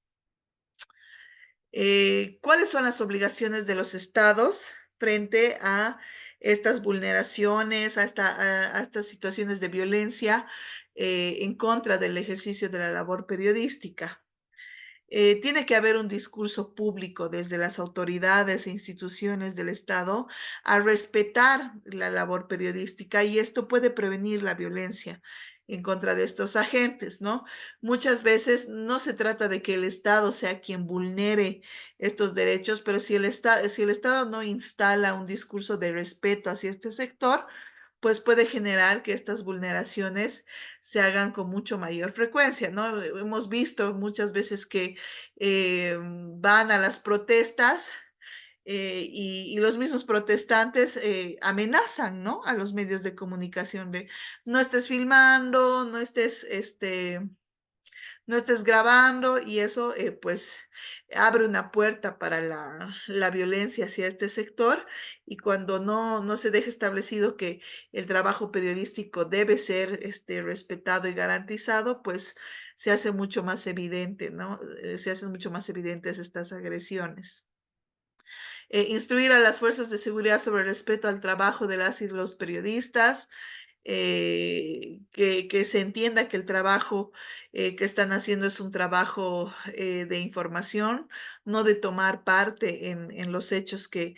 ¿Cuáles son las obligaciones de los estados frente a estas vulneraciones, a estas situaciones de violencia en contra del ejercicio de la labor periodística? Tiene que haber un discurso público desde las autoridades e instituciones del Estado a respetar la labor periodística y esto puede prevenir la violencia en contra de estos agentes, ¿no? Muchas veces no se trata de que el Estado sea quien vulnere estos derechos, pero si el Estado no instala un discurso de respeto hacia este sector, pues puede generar que estas vulneraciones se hagan con mucho mayor frecuencia, ¿no? Hemos visto muchas veces que van a las protestas y los mismos protestantes amenazan, ¿no? A los medios de comunicación de no estés filmando, no estés grabando y eso pues abre una puerta para la violencia hacia este sector y cuando no se deja establecido que el trabajo periodístico debe ser respetado y garantizado, pues se hace mucho más evidente, ¿no? Se hacen mucho más evidentes estas agresiones. Instruir a las fuerzas de seguridad sobre el respeto al trabajo de las y los periodistas, que se entienda que el trabajo que están haciendo es un trabajo de información, no de tomar parte en los hechos que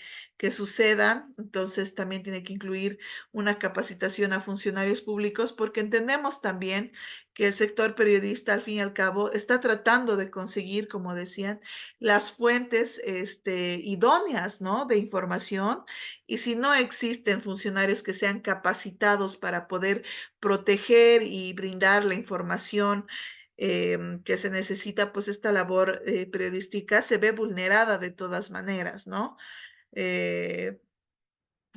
sucedan. Entonces también tiene que incluir una capacitación a funcionarios públicos porque entendemos también que el sector periodista al fin y al cabo está tratando de conseguir, como decían, las fuentes idóneas, ¿no? De información y si no existen funcionarios que sean capacitados para poder proteger y brindar la información que se necesita, pues esta labor periodística se ve vulnerada de todas maneras, ¿no? Eh,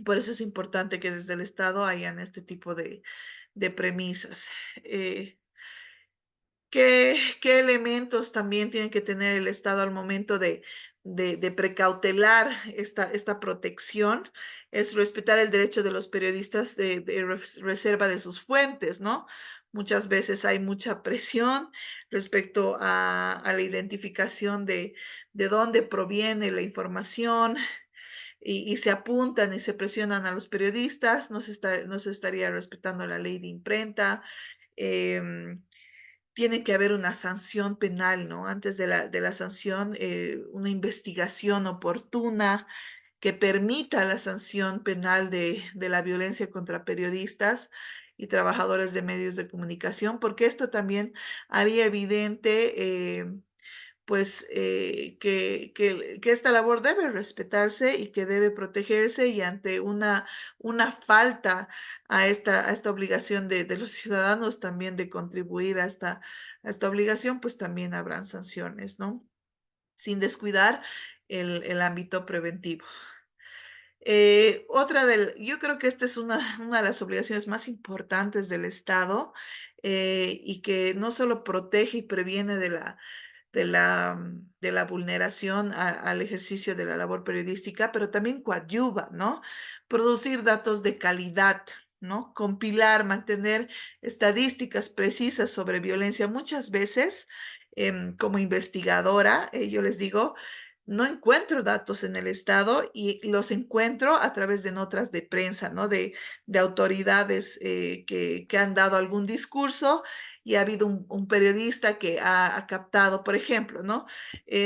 por eso es importante que desde el Estado hayan este tipo de premisas. ¿Qué elementos también tiene que tener el Estado al momento de precautelar esta protección? Es respetar el derecho de los periodistas de reserva de sus fuentes, ¿no? Muchas veces hay mucha presión respecto a la identificación de dónde proviene la información y se apuntan y se presionan a los periodistas, no se estaría respetando la ley de imprenta. Tiene que haber una sanción penal, ¿no? Antes de la sanción, una investigación oportuna que permita la sanción penal de la violencia contra periodistas y trabajadores de medios de comunicación, porque esto también haría evidente pues que esta labor debe respetarse y que debe protegerse y ante una falta a esta obligación de los ciudadanos también de contribuir a esta obligación, pues también habrán sanciones, ¿no? Sin descuidar el ámbito preventivo. Yo creo que esta es una de las obligaciones más importantes del Estado y que no solo protege y previene de la vulneración al ejercicio de la labor periodística, pero también coadyuva, ¿no? Producir datos de calidad, ¿no? Compilar, mantener estadísticas precisas sobre violencia. Muchas veces, como investigadora, yo les digo, no encuentro datos en el Estado y los encuentro a través de notas de prensa, ¿no? De autoridades que han dado algún discurso y ha habido un periodista que ha captado, por ejemplo, ¿no?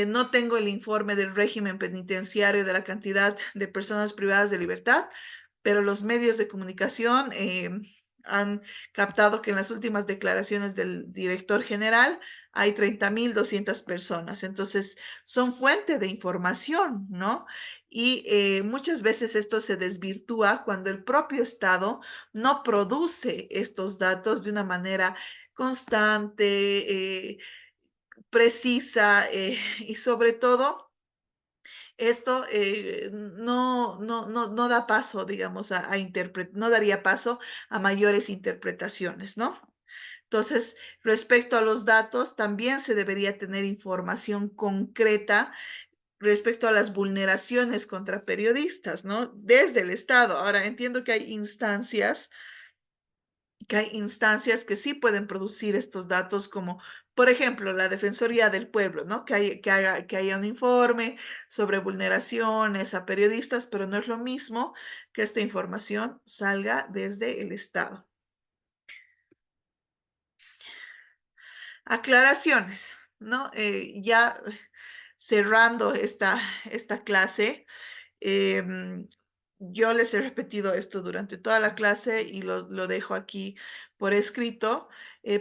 No tengo el informe del régimen penitenciario de la cantidad de personas privadas de libertad, pero los medios de comunicación han captado que en las últimas declaraciones del director general hay 30.200 personas. Entonces, son fuente de información, ¿no? Y muchas veces esto se desvirtúa cuando el propio Estado no produce estos datos de una manera constante, precisa y sobre todo esto no da paso, digamos, no daría paso a mayores interpretaciones, ¿no? Entonces, respecto a los datos, también se debería tener información concreta respecto a las vulneraciones contra periodistas, ¿no? Desde el Estado. Ahora, entiendo que hay instancias que sí pueden producir estos datos, como por ejemplo la Defensoría del Pueblo, ¿no? Que haya un informe sobre vulneraciones a periodistas, pero no es lo mismo que esta información salga desde el Estado. Aclaraciones, ¿no? Ya cerrando esta clase, yo les he repetido esto durante toda la clase y lo dejo aquí por escrito.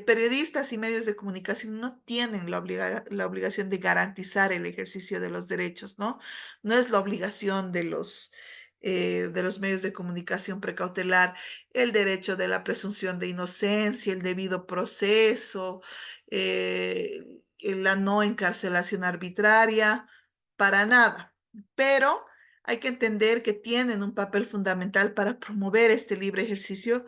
Periodistas y medios de comunicación no tienen la obligación de garantizar el ejercicio de los derechos, ¿no? No es la obligación de los medios de comunicación precautelar el derecho de la presunción de inocencia, el debido proceso, la no encarcelación arbitraria, para nada. Pero hay que entender que tienen un papel fundamental para promover este libre ejercicio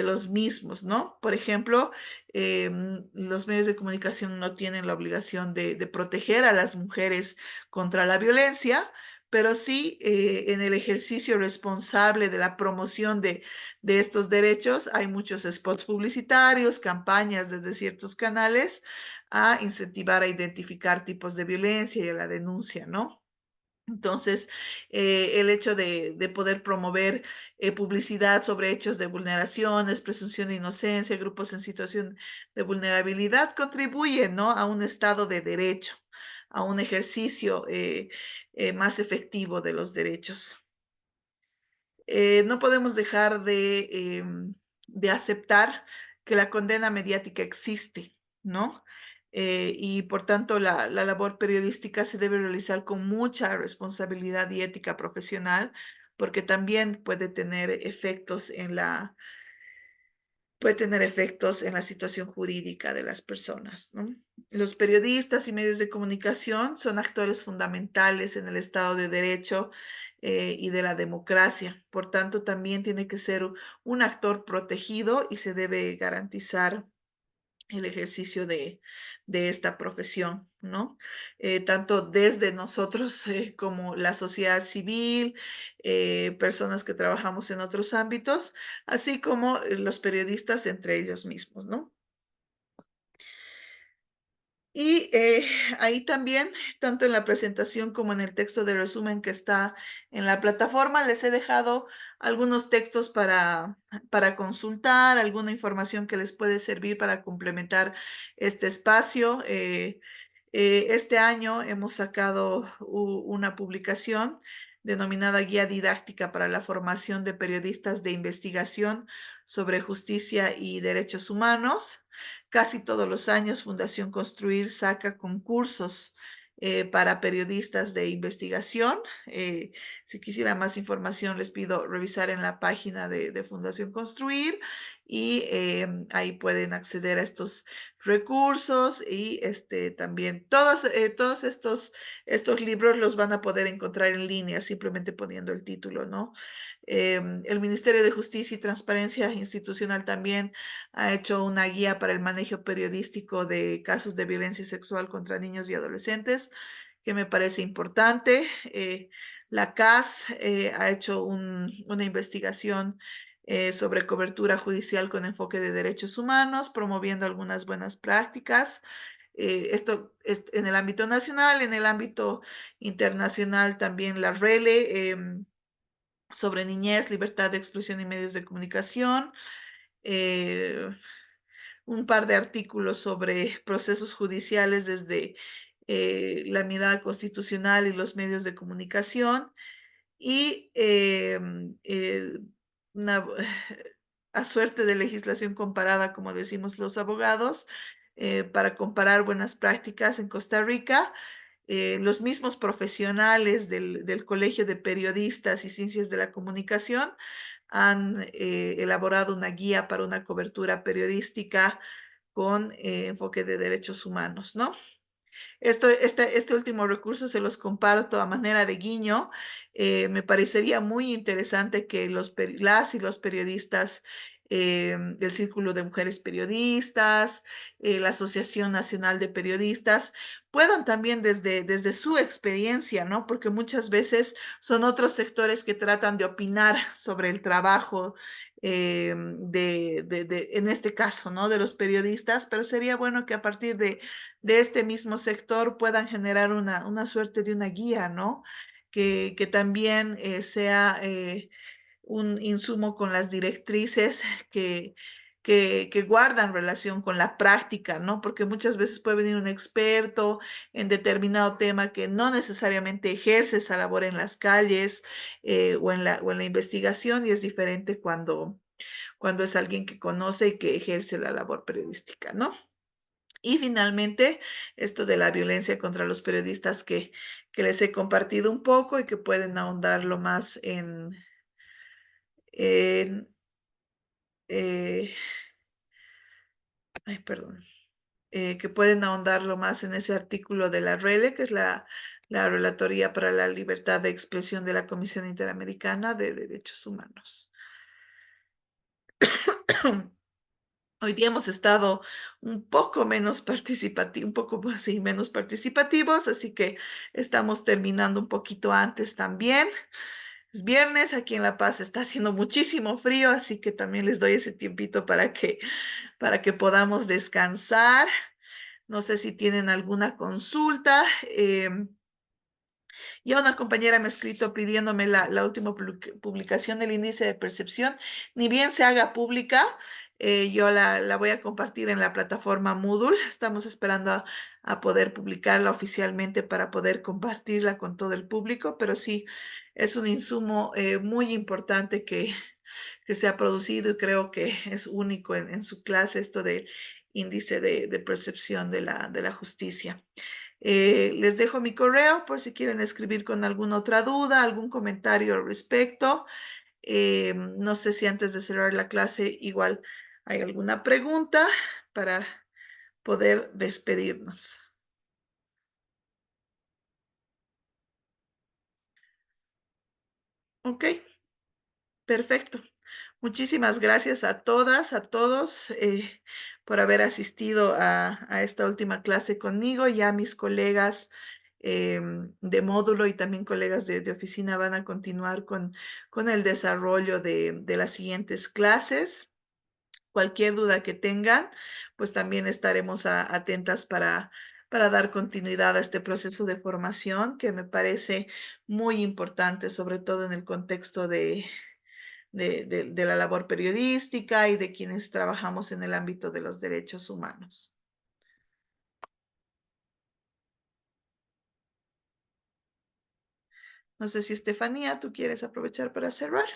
los mismos, ¿no? Por ejemplo, los medios de comunicación no tienen la obligación de proteger a las mujeres contra la violencia, pero sí en el ejercicio responsable de la promoción de estos derechos hay muchos spots publicitarios, campañas desde ciertos canales a incentivar a identificar tipos de violencia y a la denuncia, ¿no? Entonces, el hecho de poder promover publicidad sobre hechos de vulneraciones, presunción de inocencia, grupos en situación de vulnerabilidad, contribuye, ¿no? A un estado de derecho, a un ejercicio más efectivo de los derechos. No podemos dejar de aceptar que la condena mediática existe, ¿no? Y por tanto la labor periodística se debe realizar con mucha responsabilidad y ética profesional, porque también puede tener efectos en la situación jurídica de las personas, ¿no? Los periodistas y medios de comunicación son actores fundamentales en el Estado de Derecho y de la democracia. Por tanto, también tiene que ser un actor protegido y se debe garantizar el ejercicio de esta profesión, ¿no? Tanto desde nosotros como la sociedad civil, personas que trabajamos en otros ámbitos, así como los periodistas entre ellos mismos, ¿no? Y ahí también, tanto en la presentación como en el texto de resumen que está en la plataforma, les he dejado algunos textos para consultar, alguna información que les puede servir para complementar este espacio. Este año hemos sacado una publicación denominada Guía Didáctica para la Formación de Periodistas de Investigación sobre Justicia y Derechos Humanos. Casi todos los años Fundación Construir saca concursos para periodistas de investigación. Si quisiera más información, les pido revisar en la página de Fundación Construir y ahí pueden acceder a estos recursos y también todos estos libros los van a poder encontrar en línea simplemente poniendo el título, ¿no? El Ministerio de Justicia y Transparencia Institucional también ha hecho una guía para el manejo periodístico de casos de violencia sexual contra niños y adolescentes, que me parece importante. La CAS ha hecho una investigación sobre cobertura judicial con enfoque de derechos humanos, promoviendo algunas buenas prácticas. Esto es en el ámbito nacional, en el ámbito internacional también la RELE sobre niñez, libertad de expresión y medios de comunicación. Eh, un par de artículos sobre procesos judiciales desde la mirada constitucional y los medios de comunicación y una a suerte de legislación comparada, como decimos los abogados, para comparar buenas prácticas en Costa Rica. Los mismos profesionales del Colegio de Periodistas y Ciencias de la Comunicación han elaborado una guía para una cobertura periodística con enfoque de derechos humanos, ¿no? Este último recurso se los comparto a manera de guiño. Me parecería muy interesante que las y los periodistas del Círculo de Mujeres Periodistas, la Asociación Nacional de Periodistas, puedan también desde su experiencia, ¿no? Porque muchas veces son otros sectores que tratan de opinar sobre el trabajo en este caso, ¿no? De los periodistas, pero sería bueno que a partir de este mismo sector puedan generar una suerte de una guía, ¿no? Que también sea un insumo con las directrices que guardan relación con la práctica, ¿no? Porque muchas veces puede venir un experto en determinado tema que no necesariamente ejerce esa labor en las calles o en la investigación y es diferente cuando es alguien que conoce y que ejerce la labor periodística, ¿no? Y finalmente, esto de la violencia contra los periodistas que les he compartido un poco y que pueden ahondarlo más en ay, perdón, que pueden ahondarlo más en ese artículo de la RELE, que es la Relatoría para la Libertad de Expresión de la Comisión Interamericana de Derechos Humanos. Hoy día hemos estado un poco menos participativos, un poco más, sí, menos participativos, así que estamos terminando un poquito antes también. Es viernes, aquí en La Paz está haciendo muchísimo frío, así que también les doy ese tiempito para que podamos descansar. No sé si tienen alguna consulta. Ya una compañera me ha escrito pidiéndome la última publicación del índice de percepción. Ni bien se haga pública, yo la voy a compartir en la plataforma Moodle. Estamos esperando a poder publicarla oficialmente para poder compartirla con todo el público, pero sí, es un insumo muy importante que se ha producido y creo que es único en su clase esto del índice de percepción de la justicia. Les dejo mi correo por si quieren escribir con alguna otra duda, algún comentario al respecto. No sé si antes de cerrar la clase igual hay alguna pregunta para poder despedirnos. Ok, perfecto. Muchísimas gracias a todas, a todos por haber asistido a esta última clase conmigo. Ya mis colegas de módulo y también colegas de oficina van a continuar con el desarrollo de las siguientes clases. Cualquier duda que tengan, pues también estaremos atentas para dar continuidad a este proceso de formación que me parece muy importante, sobre todo en el contexto de la labor periodística y de quienes trabajamos en el ámbito de los derechos humanos. No sé si Estefanía, tú quieres aprovechar para cerrar.